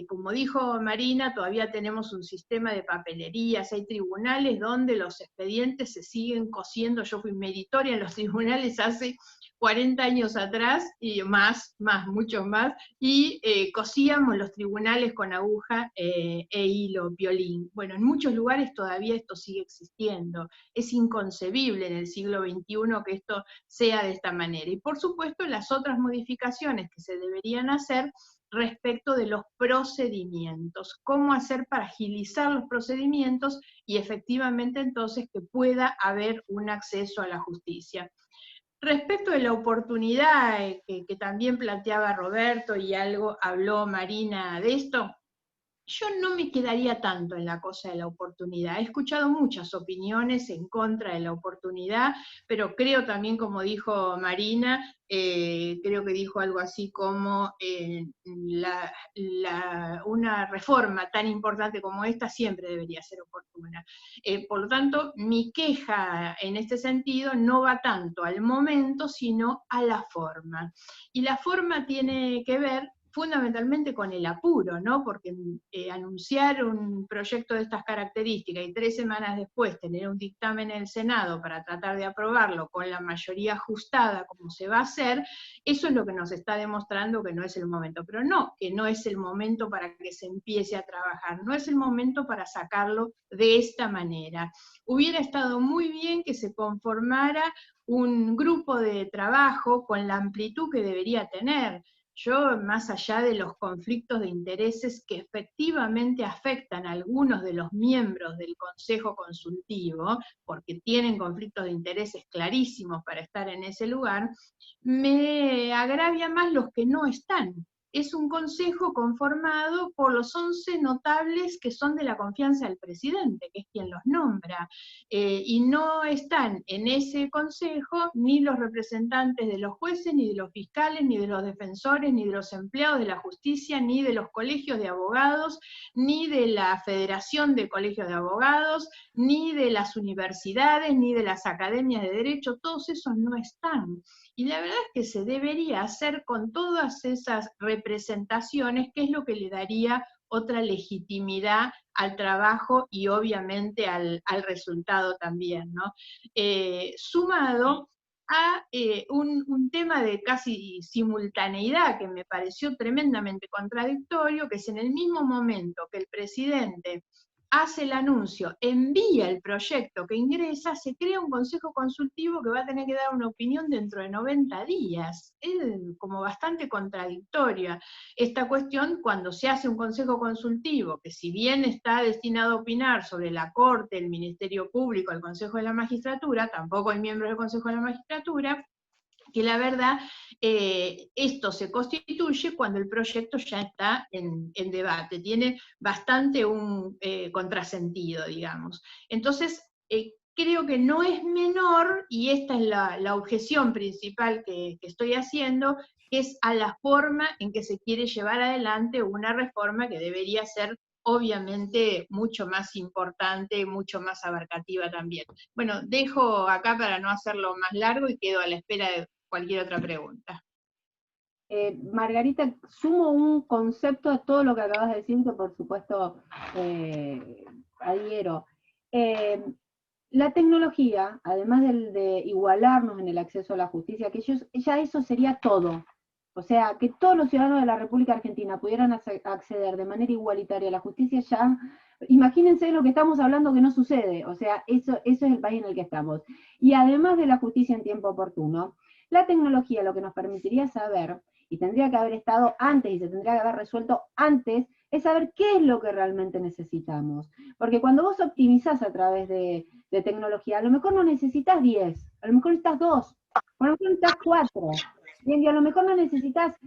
Como dijo Marina, todavía tenemos un sistema de papelerías, hay tribunales donde los expedientes se siguen cosiendo. Yo fui meritoria en los tribunales hace 40 años atrás, y muchos más, y cosíamos los tribunales con aguja e hilo, violín. Bueno, en muchos lugares todavía esto sigue existiendo. Es inconcebible en el siglo XXI que esto sea de esta manera. Y por supuesto las otras modificaciones que se deberían hacer respecto de los procedimientos, cómo hacer para agilizar los procedimientos y efectivamente entonces que pueda haber un acceso a la justicia. Respecto de la oportunidad que también planteaba Roberto y algo habló Marina de esto, yo no me quedaría tanto en la cosa de la oportunidad. He escuchado muchas opiniones en contra de la oportunidad, pero creo también, como dijo Marina, creo que dijo algo así como una reforma tan importante como esta siempre debería ser oportuna. Por lo tanto, mi queja en este sentido no va tanto al momento, sino a la forma. Y la forma tiene que ver fundamentalmente con el apuro, ¿no? Porque anunciar un proyecto de estas características y 3 semanas después tener un dictamen en el Senado para tratar de aprobarlo con la mayoría ajustada como se va a hacer, eso es lo que nos está demostrando que no es el momento. Pero no, que no es el momento para que se empiece a trabajar, no es el momento para sacarlo de esta manera. Hubiera estado muy bien que se conformara un grupo de trabajo con la amplitud que debería tener. Yo, más allá de los conflictos de intereses que efectivamente afectan a algunos de los miembros del Consejo Consultivo, porque tienen conflictos de intereses clarísimos para estar en ese lugar, me agravia más los que no están. Es un consejo conformado por los 11 notables que son de la confianza del presidente, que es quien los nombra, y no están en ese consejo ni los representantes de los jueces, ni de los fiscales, ni de los defensores, ni de los empleados de la justicia, ni de los colegios de abogados, ni de la Federación de Colegios de Abogados, ni de las universidades, ni de las academias de derecho, todos esos no están. Y la verdad es que se debería hacer con todas esas representaciones, que es lo que le daría otra legitimidad al trabajo y obviamente al resultado también, ¿no? Sumado a un tema de casi simultaneidad que me pareció tremendamente contradictorio, que es en el mismo momento que el presidente hace el anuncio, envía el proyecto que ingresa, se crea un consejo consultivo que va a tener que dar una opinión dentro de 90 días. Es como bastante contradictoria esta cuestión cuando se hace un consejo consultivo, que si bien está destinado a opinar sobre la Corte, el Ministerio Público, el Consejo de la Magistratura, tampoco hay miembros del Consejo de la Magistratura, que la verdad, esto se constituye cuando el proyecto ya está en debate, tiene bastante un contrasentido, digamos. Entonces, creo que no es menor, y esta es la objeción principal que estoy haciendo, que es a la forma en que se quiere llevar adelante una reforma que debería ser obviamente mucho más importante, mucho más abarcativa también. Bueno, dejo acá para no hacerlo más largo y quedo a la espera de cualquier otra pregunta. Margarita, sumo un concepto a todo lo que acabas de decir, que por supuesto adhiero. La tecnología, además de igualarnos en el acceso a la justicia, que ya eso sería todo. O sea, que todos los ciudadanos de la República Argentina pudieran acceder de manera igualitaria a la justicia, ya, imagínense lo que estamos hablando que no sucede. O sea, eso es el país en el que estamos. Y además de la justicia en tiempo oportuno, la tecnología lo que nos permitiría saber, y tendría que haber estado antes, y se tendría que haber resuelto antes, es saber qué es lo que realmente necesitamos. Porque cuando vos optimizás a través de tecnología, a lo mejor no necesitas 10, a lo mejor necesitas 2, a lo mejor necesitas 4, y a lo mejor no necesitas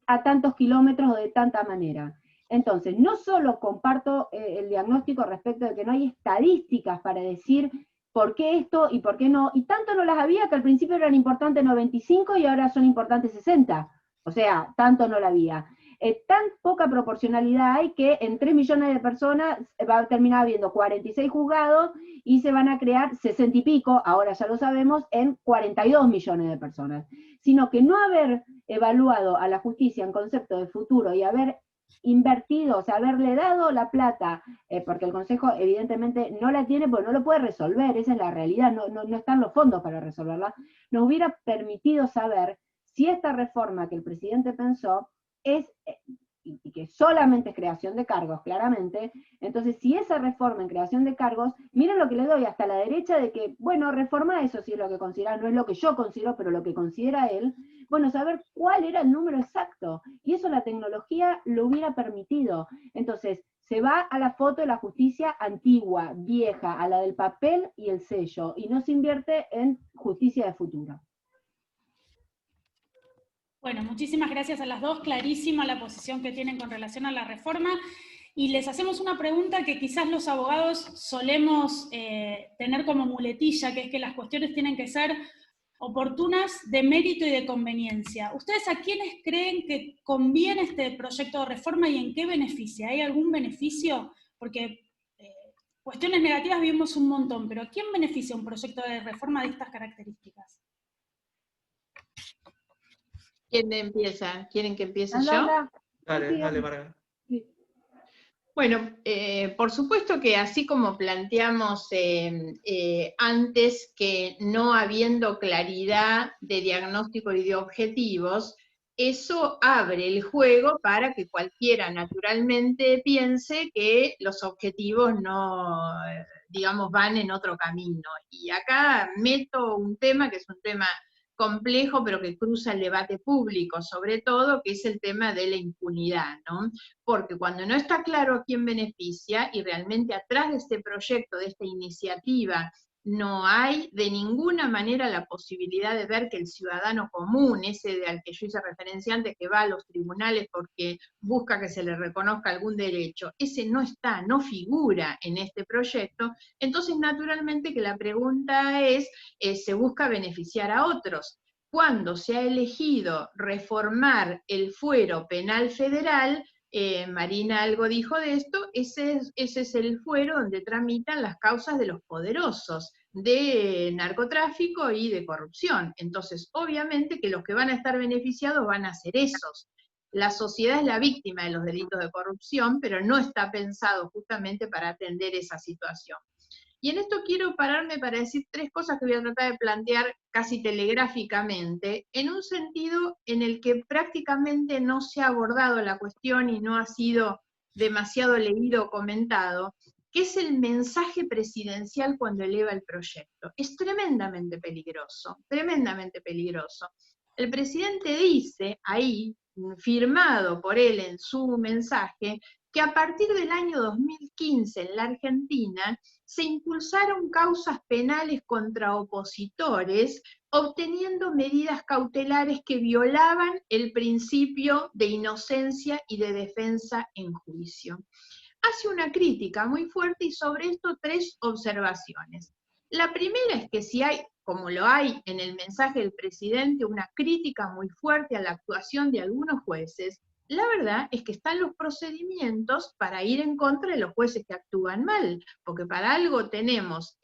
a tantos kilómetros o de tanta manera. Entonces, no solo comparto el diagnóstico respecto de que no hay estadísticas para decir por qué esto y por qué no, y tanto no las había que al principio eran importantes 95 y ahora son importantes 60. O sea, tanto no la había. Tan poca proporcionalidad hay que en 3 millones de personas va a terminar habiendo 46 juzgados y se van a crear 60 y pico, ahora ya lo sabemos, en 42 millones de personas. Sino que no haber evaluado a la justicia en concepto de futuro y haber invertido, o sea, haberle dado la plata, porque el Consejo evidentemente no la tiene, porque no lo puede resolver, esa es la realidad, no están los fondos para resolverla, nos hubiera permitido saber si esta reforma que el presidente pensó es, y que solamente es creación de cargos, claramente, entonces si esa reforma en creación de cargos, miren lo que le doy hasta la derecha de que, bueno, reforma eso sí es lo que considera, no es lo que yo considero, pero lo que considera él, bueno, saber cuál era el número exacto, y eso la tecnología lo hubiera permitido. Entonces, se va a la foto de la justicia antigua, vieja, a la del papel y el sello, y no se invierte en justicia de futuro. Bueno, muchísimas gracias a las dos, clarísima la posición que tienen con relación a la reforma. Y les hacemos una pregunta que quizás los abogados solemos tener como muletilla, que es que las cuestiones tienen que ser oportunas, de mérito y de conveniencia. ¿Ustedes a quiénes creen que conviene este proyecto de reforma y en qué beneficia? ¿Hay algún beneficio? Porque cuestiones negativas vimos un montón, pero ¿a quién beneficia un proyecto de reforma de estas características? ¿Quién empieza? ¿Quieren que empiece yo? Dale, dale, Marga. Bueno, por supuesto que así como planteamos antes, que no habiendo claridad de diagnóstico y de objetivos, eso abre el juego para que cualquiera naturalmente piense que los objetivos no, digamos, van en otro camino. Y acá meto un tema que es un tema complejo, pero que cruza el debate público, sobre todo, que es el tema de la impunidad, ¿no? Porque cuando no está claro a quién beneficia, y realmente atrás de este proyecto, de esta iniciativa, no hay de ninguna manera la posibilidad de ver que el ciudadano común, ese al que yo hice referencia antes, que va a los tribunales porque busca que se le reconozca algún derecho, ese no está, no figura en este proyecto. Entonces, naturalmente que la pregunta es, ¿se busca beneficiar a otros? Cuando se ha elegido reformar el fuero penal federal, Marina algo dijo de esto, ese es el fuero donde tramitan las causas de los poderosos, de narcotráfico y de corrupción. Entonces, obviamente que los que van a estar beneficiados van a ser esos. La sociedad es la víctima de los delitos de corrupción, pero no está pensado justamente para atender esa situación. Y en esto quiero pararme para decir tres cosas que voy a tratar de plantear casi telegráficamente, en un sentido en el que prácticamente no se ha abordado la cuestión y no ha sido demasiado leído o comentado, que es el mensaje presidencial cuando eleva el proyecto. Es tremendamente peligroso, tremendamente peligroso. El presidente dice ahí, firmado por él en su mensaje, que a partir del año 2015 en la Argentina se impulsaron causas penales contra opositores, obteniendo medidas cautelares que violaban el principio de inocencia y de defensa en juicio. Hace una crítica muy fuerte y sobre esto tres observaciones. La primera es que si hay, como lo hay en el mensaje del presidente, una crítica muy fuerte a la actuación de algunos jueces, la verdad es que están los procedimientos para ir en contra de los jueces que actúan mal, porque para algo tenemos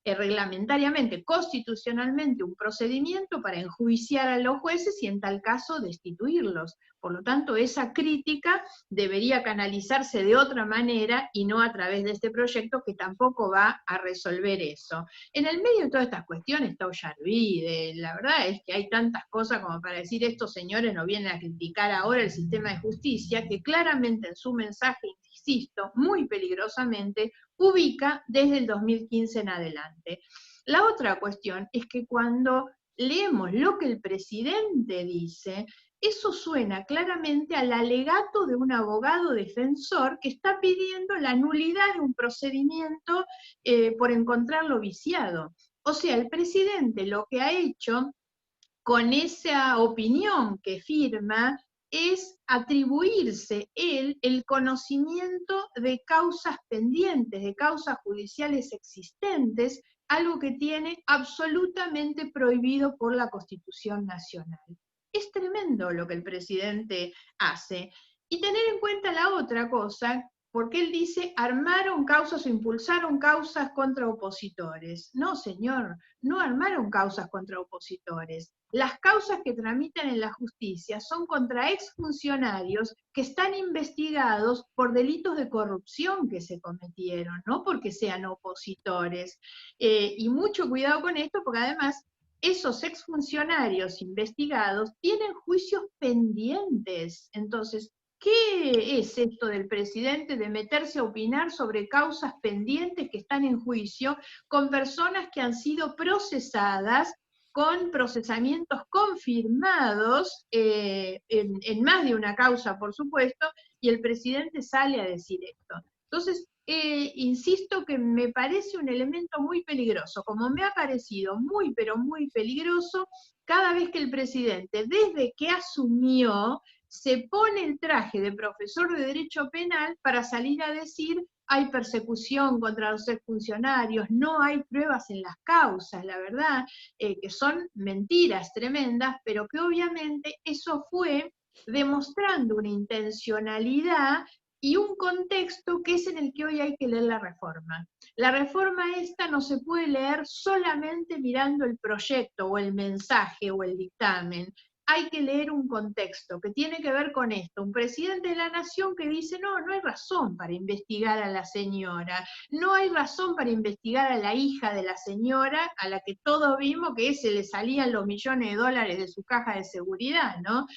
reglamentariamente, constitucionalmente, un procedimiento para enjuiciar a los jueces y en tal caso destituirlos. Por lo tanto, esa crítica debería canalizarse de otra manera y no a través de este proyecto que tampoco va a resolver eso. En el medio de todas estas cuestiones está Ollarvide, la verdad es que hay tantas cosas como para decir estos señores no vienen a criticar ahora el sistema de justicia, que claramente en su mensaje, insisto, muy peligrosamente, ubica desde el 2015 en adelante. La otra cuestión es que cuando leemos lo que el presidente dice, eso suena claramente al alegato de un abogado defensor que está pidiendo la nulidad de un procedimiento por encontrarlo viciado. O sea, el presidente lo que ha hecho con esa opinión que firma es atribuirse él el conocimiento de causas pendientes, de causas judiciales existentes, algo que tiene absolutamente prohibido por la Constitución Nacional. Es tremendo lo que el presidente hace. Y tener en cuenta la otra cosa, porque él dice, armaron causas o impulsaron causas contra opositores. No, señor, no armaron causas contra opositores. Las causas que tramitan en la justicia son contra exfuncionarios que están investigados por delitos de corrupción que se cometieron, no porque sean opositores. Y mucho cuidado con esto, porque además esos exfuncionarios investigados tienen juicios pendientes. Entonces, ¿qué es esto del presidente de meterse a opinar sobre causas pendientes que están en juicio con personas que han sido procesadas con procesamientos confirmados en más de una causa, por supuesto, y el presidente sale a decir esto? Entonces, insisto que me parece un elemento muy peligroso, como me ha parecido muy, pero muy peligroso cada vez que el presidente, desde que asumió, se pone el traje de profesor de Derecho Penal para salir a decir hay persecución contra los exfuncionarios, no hay pruebas en las causas, la verdad, que son mentiras tremendas, pero que obviamente eso fue demostrando una intencionalidad y un contexto que es en el que hoy hay que leer la reforma. La reforma esta no se puede leer solamente mirando el proyecto o el mensaje o el dictamen. Hay que leer un contexto que tiene que ver con esto. Un presidente de la nación que dice, no, no hay razón para investigar a la señora, no hay razón para investigar a la hija de la señora, a la que todos vimos que se le salían los millones de dólares de su caja de seguridad, ¿no?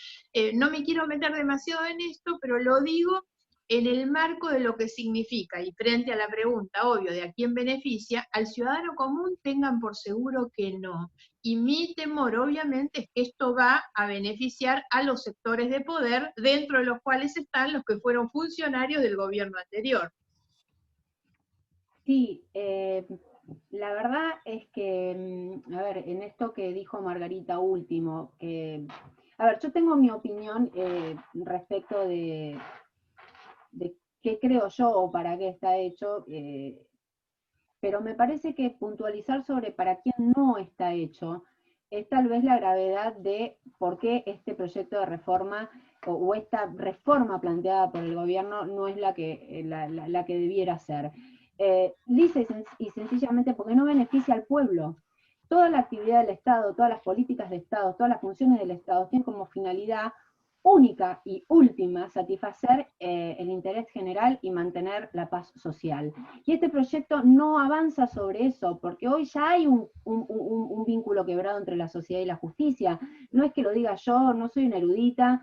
No me quiero meter demasiado en esto, pero lo digo en el marco de lo que significa, y frente a la pregunta, obvio, de a quién beneficia, al ciudadano común tengan por seguro que no. Y mi temor, obviamente, es que esto va a beneficiar a los sectores de poder, dentro de los cuales están los que fueron funcionarios del gobierno anterior. Sí, la verdad es que, a ver, en esto que dijo Margarita último, a ver, yo tengo mi opinión respecto de qué creo yo o para qué está hecho, pero me parece que puntualizar sobre para quién no está hecho es tal vez la gravedad de por qué este proyecto de reforma o esta reforma planteada por el gobierno no es la que debiera ser. Lisa y sencillamente porque no beneficia al pueblo. Toda la actividad del Estado, todas las políticas de Estado, todas las funciones del Estado tienen como finalidad única y última satisfacer el interés general y mantener la paz social. Y este proyecto no avanza sobre eso, porque hoy ya hay un vínculo quebrado entre la sociedad y la justicia. No es que lo diga yo, no soy una erudita.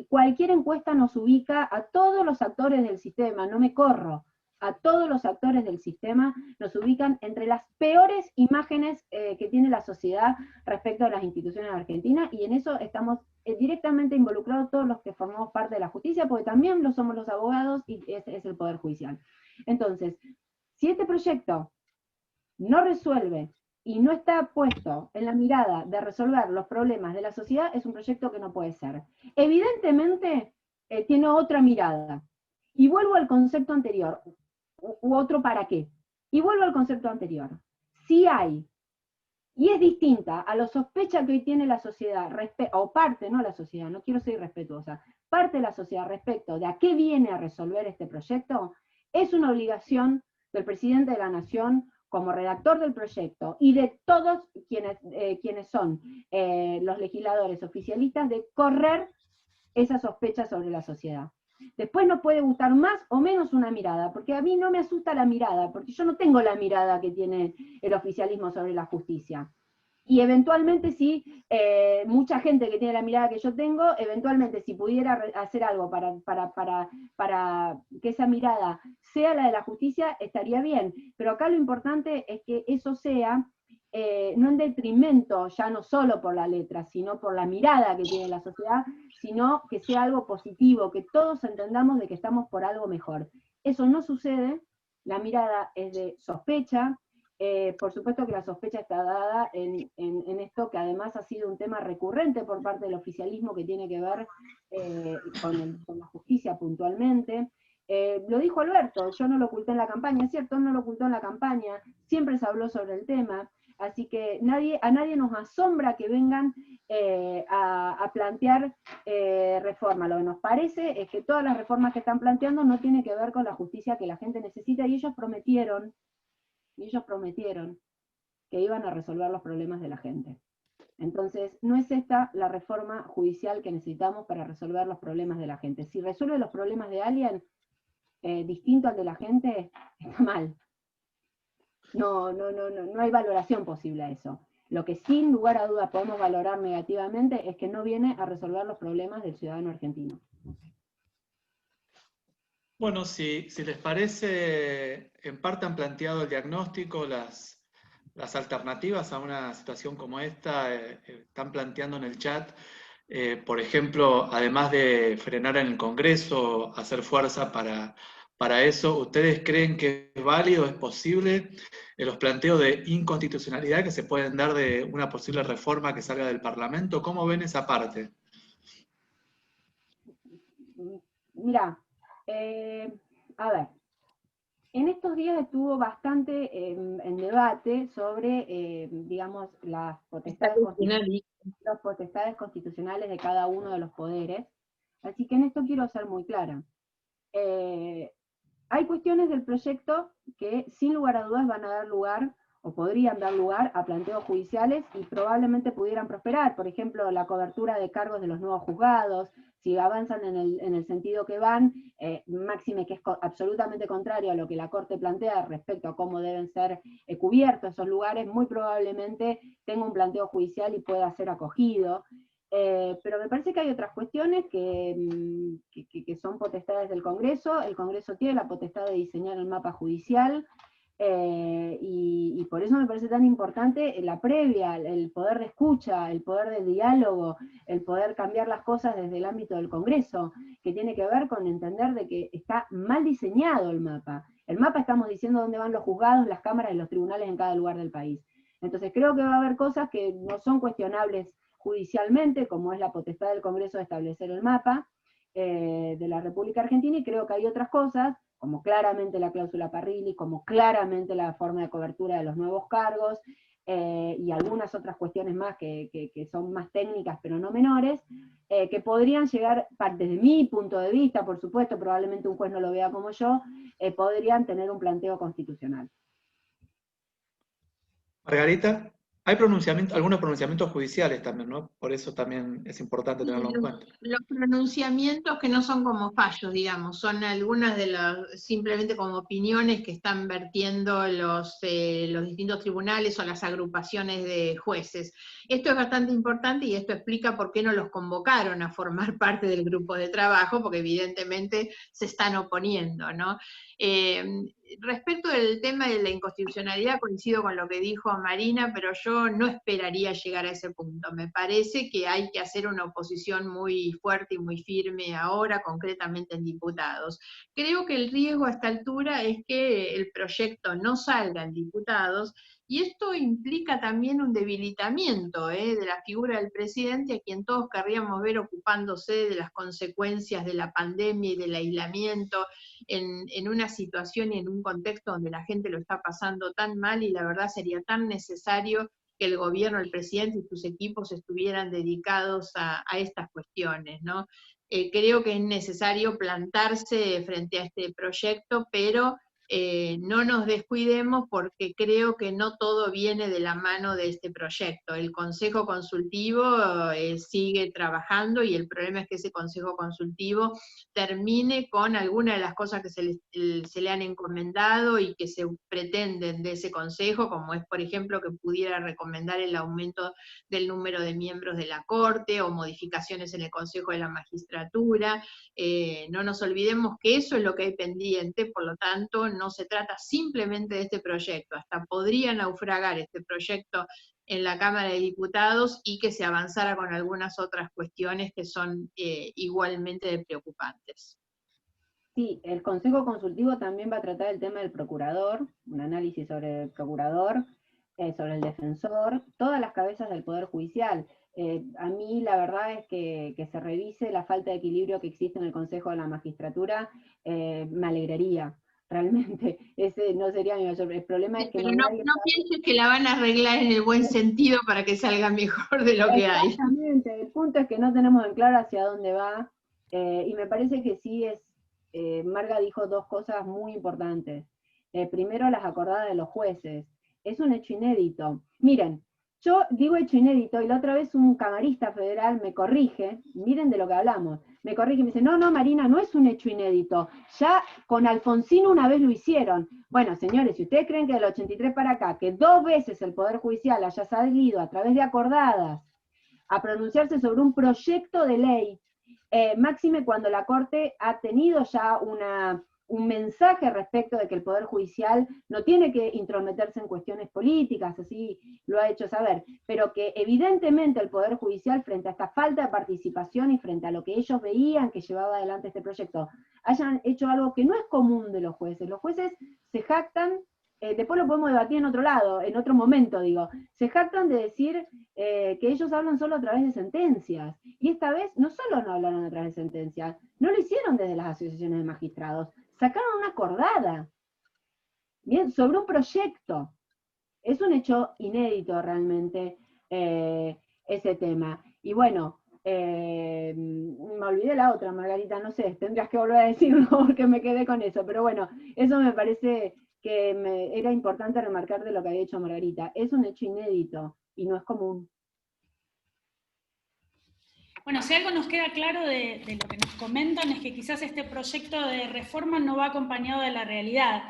Cualquier encuesta nos ubica a todos los actores del sistema, no me corro. A todos los actores del sistema nos ubican entre las peores imágenes que tiene la sociedad respecto a las instituciones argentinas, y en eso estamos directamente involucrados todos los que formamos parte de la justicia, porque también lo somos los abogados y ese es el Poder Judicial. Entonces, si este proyecto no resuelve y no está puesto en la mirada de resolver los problemas de la sociedad, es un proyecto que no puede ser. Evidentemente, tiene otra mirada. Y vuelvo al concepto anterior, u otro para qué. Y vuelvo al concepto anterior. Si hay, y es distinta a la sospecha que hoy tiene la sociedad, o parte, no la sociedad, no quiero ser irrespetuosa, parte de la sociedad respecto de a qué viene a resolver este proyecto, es una obligación del presidente de la Nación, como redactor del proyecto, y de todos quienes son los legisladores oficialistas, de correr esa sospecha sobre la sociedad. Después nos puede gustar más o menos una mirada, porque a mí no me asusta la mirada, porque yo no tengo la mirada que tiene el oficialismo sobre la justicia. Y eventualmente sí, mucha gente que tiene la mirada que yo tengo, eventualmente si pudiera hacer algo para que esa mirada sea la de la justicia, estaría bien. Pero acá lo importante es que eso sea no en detrimento, ya no solo por la letra, sino por la mirada que tiene la sociedad, sino que sea algo positivo, que todos entendamos de que estamos por algo mejor. Eso no sucede, la mirada es de sospecha, por supuesto que la sospecha está dada en esto que además ha sido un tema recurrente por parte del oficialismo que tiene que ver con la justicia puntualmente. Lo dijo Alberto, yo no lo oculté en la campaña, es cierto, no lo ocultó en la campaña, siempre se habló sobre el tema, así que a nadie nos asombra que vengan a plantear reforma. Lo que nos parece es que todas las reformas que están planteando no tienen que ver con la justicia que la gente necesita, y ellos prometieron que iban a resolver los problemas de la gente. Entonces, no es esta la reforma judicial que necesitamos para resolver los problemas de la gente. Si resuelve los problemas de alguien distinto al de la gente, está mal. No hay valoración posible a eso. Lo que sin lugar a dudas podemos valorar negativamente es que no viene a resolver los problemas del ciudadano argentino. Bueno, si les parece, en parte han planteado el diagnóstico, las alternativas a una situación como esta, están planteando en el chat, por ejemplo, además de frenar en el Congreso, hacer fuerza para eso, ¿ustedes creen que es válido, es posible los planteos de inconstitucionalidad que se pueden dar de una posible reforma que salga del Parlamento? ¿Cómo ven esa parte? Mirá, a ver, en estos días estuvo bastante en debate sobre, digamos, las potestades constitucionales de cada uno de los poderes, así que en esto quiero ser muy clara. Hay cuestiones del proyecto que sin lugar a dudas van a dar lugar, o podrían dar lugar, a planteos judiciales y probablemente pudieran prosperar. Por ejemplo, la cobertura de cargos de los nuevos juzgados, si avanzan en el sentido que van, máxime que es absolutamente contrario a lo que la Corte plantea respecto a cómo deben ser cubiertos esos lugares, muy probablemente tenga un planteo judicial y pueda ser acogido. Pero me parece que hay otras cuestiones que son potestades del Congreso. El Congreso tiene la potestad de diseñar el mapa judicial, y por eso me parece tan importante la previa, el poder de escucha, el poder de diálogo, el poder cambiar las cosas desde el ámbito del Congreso, que tiene que ver con entender de que está mal diseñado el mapa. El mapa estamos diciendo dónde van los juzgados, las cámaras y los tribunales en cada lugar del país. Entonces creo que va a haber cosas que no son cuestionables judicialmente, como es la potestad del Congreso de establecer el mapa de la República Argentina, y creo que hay otras cosas, como claramente la cláusula Parrilli, como claramente la forma de cobertura de los nuevos cargos, y algunas otras cuestiones más que son más técnicas pero no menores, que podrían llegar, desde mi punto de vista, por supuesto, probablemente un juez no lo vea como yo, podrían tener un planteo constitucional. Margarita, hay algunos pronunciamientos judiciales también, ¿no? Por eso también es importante tenerlo en cuenta. Los pronunciamientos que no son como fallos, digamos, son algunas de las, simplemente como opiniones que están vertiendo los distintos tribunales o las agrupaciones de jueces. Esto es bastante importante y esto explica por qué no los convocaron a formar parte del grupo de trabajo, porque evidentemente se están oponiendo, ¿no? Respecto del tema de la inconstitucionalidad, coincido con lo que dijo Marina, pero yo no esperaría llegar a ese punto. Me parece que hay que hacer una oposición muy fuerte y muy firme ahora, concretamente en diputados. Creo que el riesgo a esta altura es que el proyecto no salga en diputados, y esto implica también un debilitamiento de la figura del presidente, a quien todos querríamos ver ocupándose de las consecuencias de la pandemia y del aislamiento, en una situación y en un contexto donde la gente lo está pasando tan mal, y la verdad sería tan necesario que el gobierno, el presidente y sus equipos estuvieran dedicados a estas cuestiones, ¿no? Creo que es necesario plantarse frente a este proyecto, pero no nos descuidemos, porque creo que no todo viene de la mano de este proyecto. El Consejo Consultivo sigue trabajando, y el problema es que ese Consejo Consultivo termine con alguna de las cosas que se le han encomendado y que se pretenden de ese Consejo, como es, por ejemplo, que pudiera recomendar el aumento del número de miembros de la Corte, o modificaciones en el Consejo de la Magistratura. No nos olvidemos que eso es lo que hay pendiente, por lo tanto, no se trata simplemente de este proyecto. Hasta podría naufragar este proyecto en la Cámara de Diputados y que se avanzara con algunas otras cuestiones que son igualmente preocupantes. Sí, el Consejo Consultivo también va a tratar el tema del procurador, un análisis sobre el procurador, sobre el defensor, todas las cabezas del Poder Judicial. A mí la verdad es que se revise la falta de equilibrio que existe en el Consejo de la Magistratura, me alegraría. Realmente, ese no sería mi mayor. El problema es que pero no pienses que la van a arreglar en el buen sentido para que salga mejor de lo que hay. Exactamente, el punto es que no tenemos en claro hacia dónde va, y me parece que sí es, Marga dijo dos cosas muy importantes. Primero, las acordadas de los jueces. Es un hecho inédito. Miren, yo digo hecho inédito, y la otra vez un camarista federal me corrige, miren de lo que hablamos, me corrige y me dice, no, Marina, no es un hecho inédito, ya con Alfonsín una vez lo hicieron. Bueno, señores, si ustedes creen que del 83 para acá, que 2 veces el Poder Judicial haya salido a través de acordadas a pronunciarse sobre un proyecto de ley, máxime cuando la Corte ha tenido ya un mensaje respecto de que el Poder Judicial no tiene que intrometerse en cuestiones políticas, así lo ha hecho saber, pero que evidentemente el Poder Judicial, frente a esta falta de participación y frente a lo que ellos veían que llevaba adelante este proyecto, hayan hecho algo que no es común de los jueces. Los jueces se jactan, después lo podemos debatir en otro lado, en otro momento, digo, se jactan de decir que ellos hablan solo a través de sentencias, Y esta vez no solo no hablaron a través de sentencias, no lo hicieron desde las asociaciones de magistrados, sacaron una acordada, bien, sobre un proyecto. Es un hecho inédito realmente ese tema. Y bueno, me olvidé la otra, Margarita, no sé, tendrías que volver a decirlo porque me quedé con eso, pero bueno, eso me parece que era importante remarcar de lo que había hecho Margarita. Es un hecho inédito y no es común. Bueno, si algo nos queda claro de lo que nos comentan es que quizás este proyecto de reforma no va acompañado de la realidad.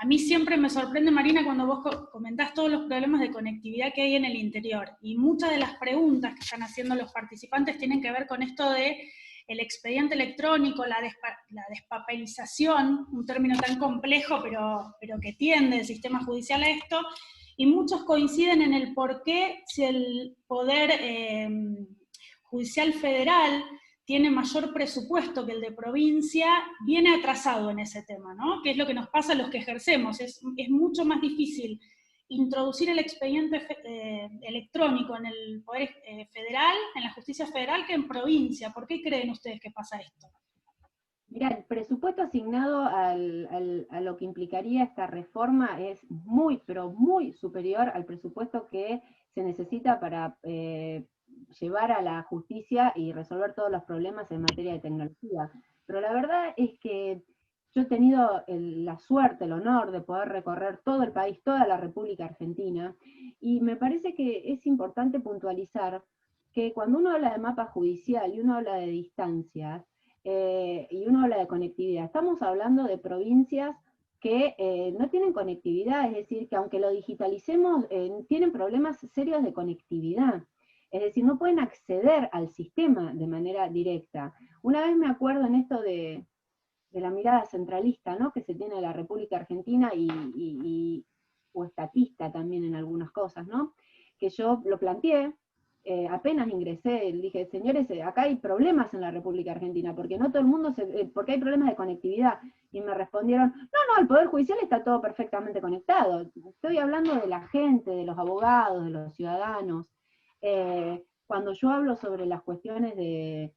A mí siempre me sorprende, Marina, cuando vos comentás todos los problemas de conectividad que hay en el interior, y muchas de las preguntas que están haciendo los participantes tienen que ver con esto de el expediente electrónico, la despapelización, un término tan complejo, pero que tiende el sistema judicial a esto, y muchos coinciden en el por qué, si el Poder Judicial Federal tiene mayor presupuesto que el de provincia, viene atrasado en ese tema, ¿no? Que es lo que nos pasa a los que ejercemos. Es mucho más difícil introducir el expediente electrónico en el Poder Federal, en la justicia federal, que en provincia. ¿Por qué creen ustedes que pasa esto? Mira, el presupuesto asignado a lo que implicaría esta reforma es muy, pero muy superior al presupuesto que se necesita para llevar a la justicia y resolver todos los problemas en materia de tecnología. Pero la verdad es que yo he tenido la suerte, el honor de poder recorrer todo el país, toda la República Argentina, y me parece que es importante puntualizar que cuando uno habla de mapa judicial y uno habla de distancias, y uno habla de conectividad, estamos hablando de provincias que no tienen conectividad, es decir, que aunque lo digitalicemos, tienen problemas serios de conectividad. Es decir, no pueden acceder al sistema de manera directa. Una vez me acuerdo en esto de la mirada centralista, ¿no?, que se tiene de la República Argentina o estatista también en algunas cosas, ¿no?, que yo lo planteé, apenas ingresé, dije, señores, acá hay problemas en la República Argentina, porque no todo el mundo, porque hay problemas de conectividad, y me respondieron, no, el Poder Judicial está todo perfectamente conectado, estoy hablando de la gente, de los abogados, de los ciudadanos. Cuando yo hablo sobre las cuestiones de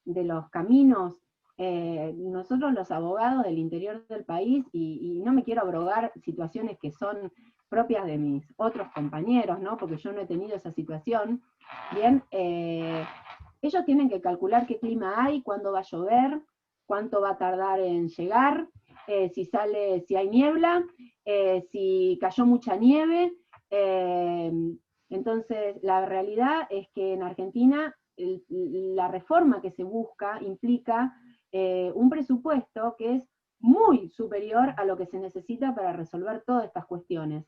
los caminos, nosotros los abogados del interior del país, y no me quiero abrogar situaciones que son propias de mis otros compañeros, ¿no?, porque yo no he tenido esa situación, bien, ellos tienen que calcular qué clima hay, cuándo va a llover, cuánto va a tardar en llegar, si hay niebla, si cayó mucha nieve. Entonces, la realidad es que en Argentina la reforma que se busca implica un presupuesto que es muy superior a lo que se necesita para resolver todas estas cuestiones.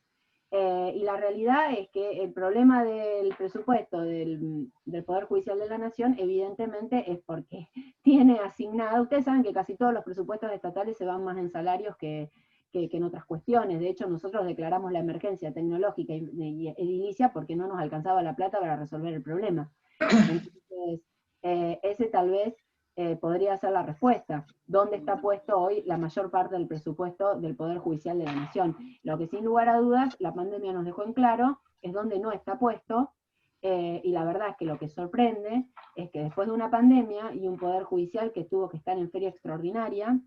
Y la realidad es que el problema del presupuesto del Poder Judicial de la Nación, evidentemente, es porque tiene asignado, ustedes saben que casi todos los presupuestos estatales se van más en salarios que en otras cuestiones. De hecho, nosotros declaramos la emergencia tecnológica y edilicia porque no nos alcanzaba la plata para resolver el problema. Entonces, ese tal vez podría ser la respuesta. ¿Dónde está puesto hoy la mayor parte del presupuesto del Poder Judicial de la Nación? Lo que sin lugar a dudas la pandemia nos dejó en claro es dónde no está puesto, y la verdad es que lo que sorprende es que después de una pandemia y un Poder Judicial que tuvo que estar en feria extraordinaria,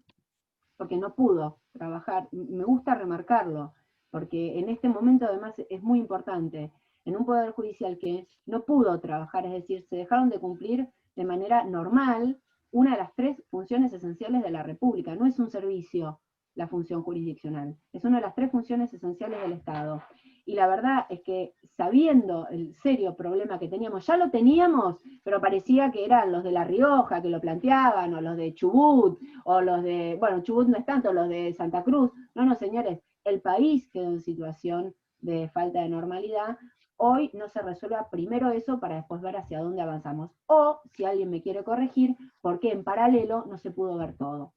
porque no pudo trabajar, me gusta remarcarlo, porque en este momento además es muy importante, en un Poder Judicial que no pudo trabajar, es decir, se dejaron de cumplir de manera normal una de las 3 funciones esenciales de la República. No es un servicio la función jurisdiccional, es una de las 3 funciones esenciales del Estado. Y la verdad es que sabiendo el serio problema que teníamos, ya lo teníamos, pero parecía que eran los de La Rioja que lo planteaban, o los de Chubut, o los de, bueno, Chubut no es tanto, los de Santa Cruz. No, señores, el país quedó en situación de falta de normalidad. Hoy no se resuelva primero eso para después ver hacia dónde avanzamos. O, si alguien me quiere corregir, por qué en paralelo no se pudo ver todo.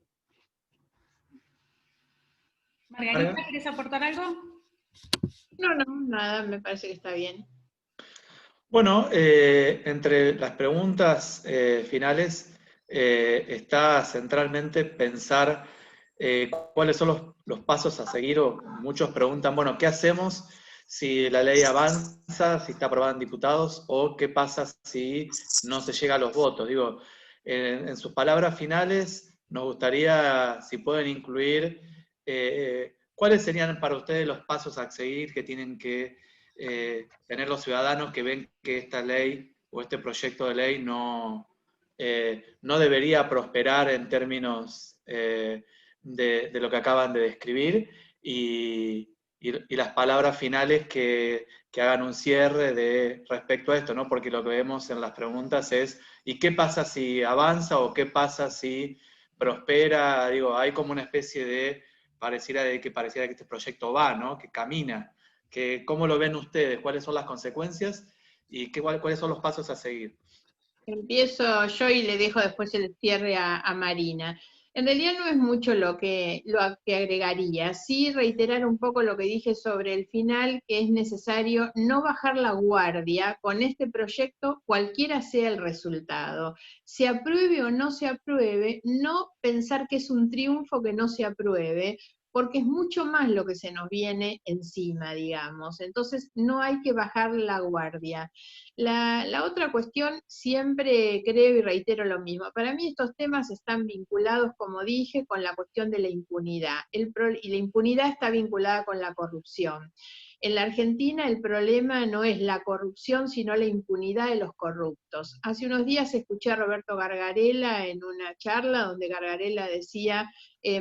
Margarita, ¿querés aportar algo? No, nada, me parece que está bien. Bueno, entre las preguntas finales está centralmente pensar cuáles son los pasos a seguir, o muchos preguntan, bueno, ¿qué hacemos si la ley avanza, si está aprobada en diputados, o qué pasa si no se llega a los votos. Digo, en sus palabras finales, nos gustaría, si pueden incluir, ¿cuáles serían para ustedes los pasos a seguir que tienen que tener los ciudadanos que ven que esta ley o este proyecto de ley no debería prosperar en términos de lo que acaban de describir, y las palabras finales que hagan un cierre respecto a esto, ¿no? Porque lo que vemos en las preguntas es, ¿y qué pasa si avanza o qué pasa si prospera? Digo, hay como una especie de, pareciera que este proyecto va, ¿no? Que camina. ¿Cómo lo ven ustedes? ¿Cuáles son las consecuencias? ¿Y cuáles son los pasos a seguir? Empiezo yo y le dejo después el cierre a Marina. En realidad no es mucho lo que agregaría, sí reiterar un poco lo que dije sobre el final, que es necesario no bajar la guardia con este proyecto, cualquiera sea el resultado. Se apruebe o no se apruebe, no pensar que es un triunfo que no se apruebe, porque es mucho más lo que se nos viene encima, digamos. Entonces no hay que bajar la guardia. La otra cuestión, siempre creo y reitero lo mismo, para mí estos temas están vinculados, como dije, con la cuestión de la impunidad, y la impunidad está vinculada con la corrupción. En la Argentina el problema no es la corrupción, sino la impunidad de los corruptos. Hace unos días escuché a Roberto Gargarella en una charla donde Gargarella decía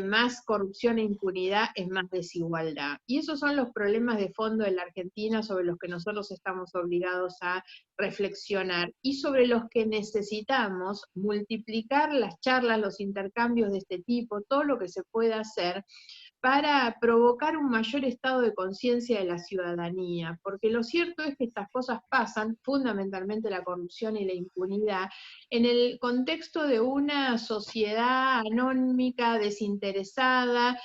más corrupción e impunidad es más desigualdad. Y esos son los problemas de fondo de la Argentina sobre los que nosotros estamos obligados a reflexionar y sobre los que necesitamos multiplicar las charlas, los intercambios de este tipo, todo lo que se pueda hacer para provocar un mayor estado de conciencia de la ciudadanía, porque lo cierto es que estas cosas pasan, fundamentalmente la corrupción y la impunidad, en el contexto de una sociedad anónima, desinteresada,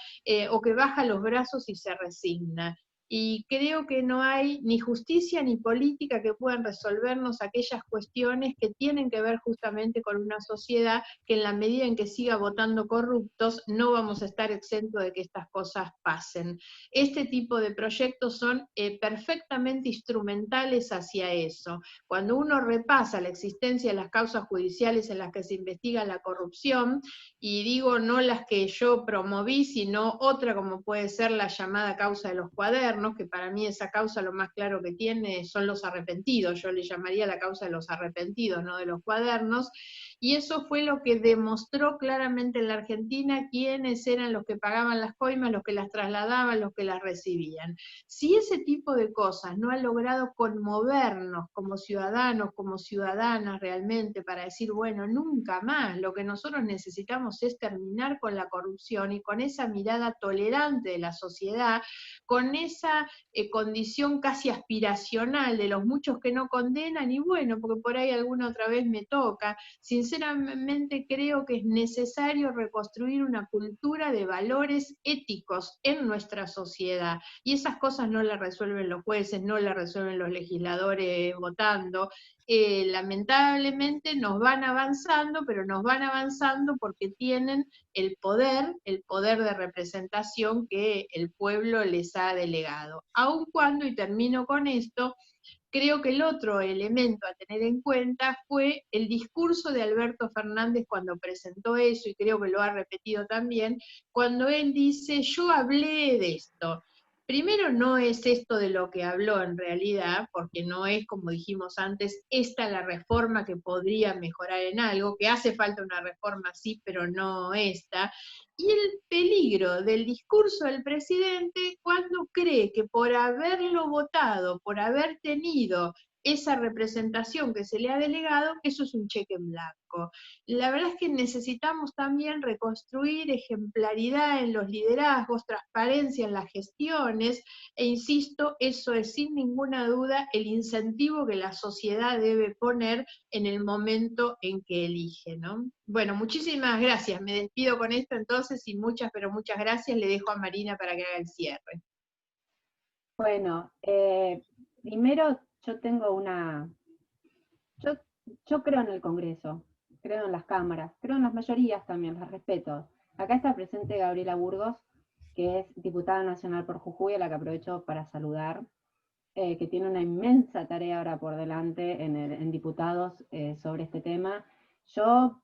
o que baja los brazos y se resigna. Y creo que no hay ni justicia ni política que puedan resolvernos aquellas cuestiones que tienen que ver justamente con una sociedad que en la medida en que siga votando corruptos, no vamos a estar exentos de que estas cosas pasen. Este tipo de proyectos son perfectamente instrumentales hacia eso. Cuando uno repasa la existencia de las causas judiciales en las que se investiga la corrupción, y digo no las que yo promoví, sino otra como puede ser la llamada causa de los cuadernos, que para mí esa causa lo más claro que tiene son los arrepentidos, yo le llamaría la causa de los arrepentidos, no de los cuadernos, y eso fue lo que demostró claramente en la Argentina quiénes eran los que pagaban las coimas, los que las trasladaban, los que las recibían. Si ese tipo de cosas no ha logrado conmovernos como ciudadanos, como ciudadanas realmente, para decir, bueno, nunca más, lo que nosotros necesitamos es terminar con la corrupción y con esa mirada tolerante de la sociedad, con esa condición casi aspiracional de los muchos que no condenan, y bueno, porque por ahí alguna otra vez me toca, sinceramente creo que es necesario reconstruir una cultura de valores éticos en nuestra sociedad, y esas cosas no las resuelven los jueces, no las resuelven los legisladores votando. Lamentablemente nos van avanzando, pero nos van avanzando porque tienen el poder de representación que el pueblo les ha delegado. Aun cuando, y termino con esto, creo que el otro elemento a tener en cuenta fue el discurso de Alberto Fernández cuando presentó eso, y creo que lo ha repetido también, cuando él dice, yo hablé de esto. Primero, no es esto de lo que habló en realidad, porque no es, como dijimos antes, esta la reforma que podría mejorar en algo, que hace falta una reforma sí, pero no esta. Y el peligro del discurso del presidente cuando cree que por haberlo votado, por haber tenido esa representación que se le ha delegado, eso es un cheque en blanco. La verdad es que necesitamos también reconstruir ejemplaridad en los liderazgos, transparencia en las gestiones, e insisto, eso es sin ninguna duda el incentivo que la sociedad debe poner en el momento en que elige, ¿no? Bueno, muchísimas gracias, me despido con esto entonces, y muchas, pero muchas gracias, le dejo a Marina para que haga el cierre. Bueno, primero yo tengo yo creo en el Congreso, creo en las cámaras, creo en las mayorías también, las respeto. Acá está presente Gabriela Burgos, que es diputada nacional por Jujuy, a la que aprovecho para saludar. que tiene una inmensa tarea ahora por delante en diputados sobre este tema. Yo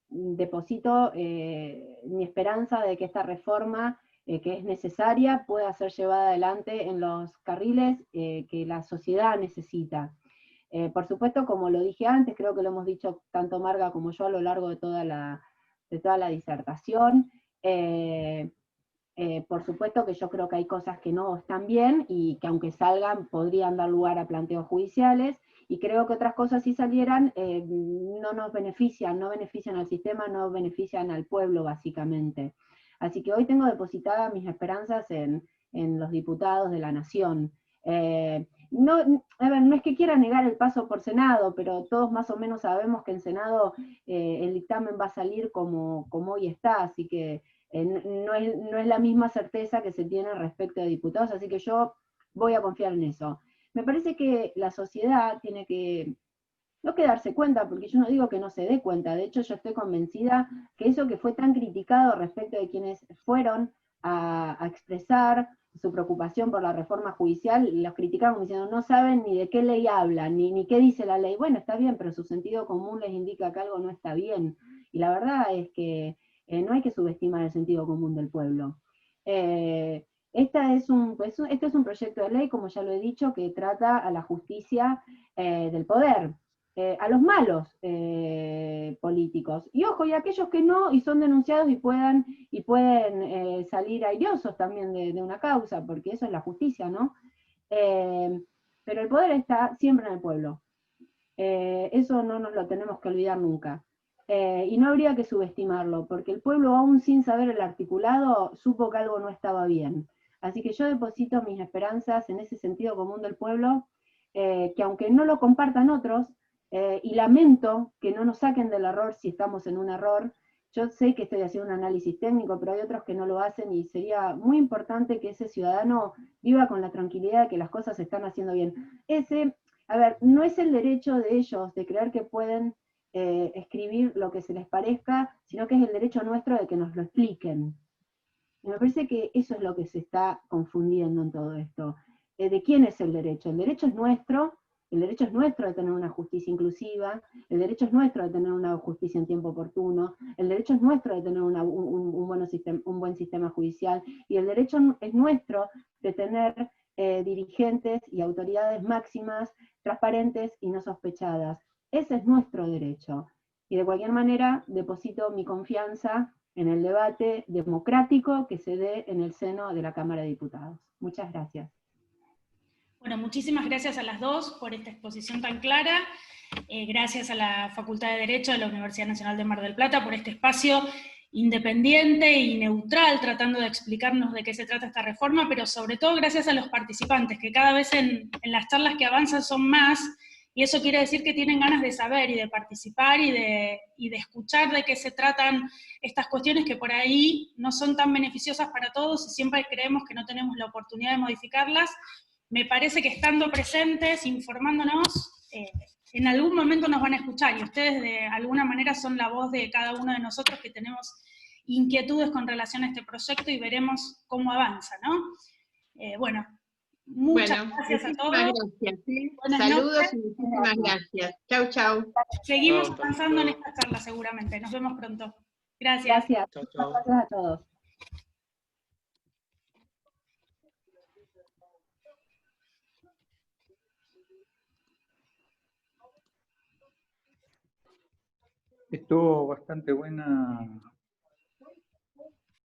deposito mi esperanza de que esta reforma, que es necesaria, pueda ser llevada adelante en los carriles que la sociedad necesita. Por supuesto, como lo dije antes, creo que lo hemos dicho tanto Marga como yo a lo largo de toda la disertación. Por supuesto que yo creo que hay cosas que no están bien y que aunque salgan podrían dar lugar a planteos judiciales, y creo que otras cosas si salieran no nos benefician, no benefician al sistema, no benefician al pueblo básicamente. Así que hoy tengo depositadas mis esperanzas en los diputados de la Nación. No, a ver, no es que quiera negar el paso por Senado, pero todos más o menos sabemos que en Senado el dictamen va a salir como hoy está, así que no es la misma certeza que se tiene respecto de diputados, así que yo voy a confiar en eso. Me parece que la sociedad tiene que no darse cuenta, porque yo no digo que no se dé cuenta, de hecho yo estoy convencida que eso que fue tan criticado respecto de quienes fueron a expresar su preocupación por la reforma judicial, los criticaron diciendo no saben ni de qué ley hablan, ni qué dice la ley. Bueno, está bien, pero su sentido común les indica que algo no está bien. Y la verdad es que no hay que subestimar el sentido común del pueblo. Este es un proyecto de ley, como ya lo he dicho, que trata a la justicia del poder, a los malos políticos. Y ojo, y aquellos que no, y son denunciados y pueden salir airiosos también de una causa, porque eso es la justicia, ¿no? Pero el poder está siempre en el pueblo. Eso no nos lo tenemos que olvidar nunca. Y no habría que subestimarlo, porque el pueblo, aún sin saber el articulado, supo que algo no estaba bien. Así que yo deposito mis esperanzas en ese sentido común del pueblo, que aunque no lo compartan otros, y lamento que no nos saquen del error si estamos en un error. Yo sé que estoy haciendo un análisis técnico, pero hay otros que no lo hacen y sería muy importante que ese ciudadano viva con la tranquilidad de que las cosas se están haciendo bien. A ver, no es el derecho de ellos de creer que pueden escribir lo que se les parezca, sino que es el derecho nuestro de que nos lo expliquen. Y me parece que eso es lo que se está confundiendo en todo esto. ¿De quién es el derecho? El derecho es nuestro. El derecho es nuestro de tener una justicia inclusiva, el derecho es nuestro de tener una justicia en tiempo oportuno, el derecho es nuestro de tener un buen sistema judicial, y el derecho es nuestro de tener dirigentes y autoridades máximas, transparentes y no sospechadas. Ese es nuestro derecho. Y de cualquier manera, deposito mi confianza en el debate democrático que se dé en el seno de la Cámara de Diputados. Muchas gracias. Bueno, muchísimas gracias a las dos por esta exposición tan clara. Gracias a la Facultad de Derecho de la Universidad Nacional de Mar del Plata por este espacio independiente y neutral, tratando de explicarnos de qué se trata esta reforma, pero sobre todo gracias a los participantes, que cada vez en las charlas que avanzan son más, y eso quiere decir que tienen ganas de saber y de participar y de escuchar de qué se tratan estas cuestiones que por ahí no son tan beneficiosas para todos y siempre creemos que no tenemos la oportunidad de modificarlas. Me parece que estando presentes, informándonos, en algún momento nos van a escuchar, y ustedes de alguna manera son la voz de cada uno de nosotros que tenemos inquietudes con relación a este proyecto y veremos cómo avanza, ¿no? Bueno, muchas gracias a todos. Gracias. Buenas Saludos noches. y muchísimas gracias. Chau, chau. Seguimos avanzando en esta charla seguramente. Nos vemos pronto. Gracias. Gracias. Chao, chao. Gracias a todos. Estuvo bastante buena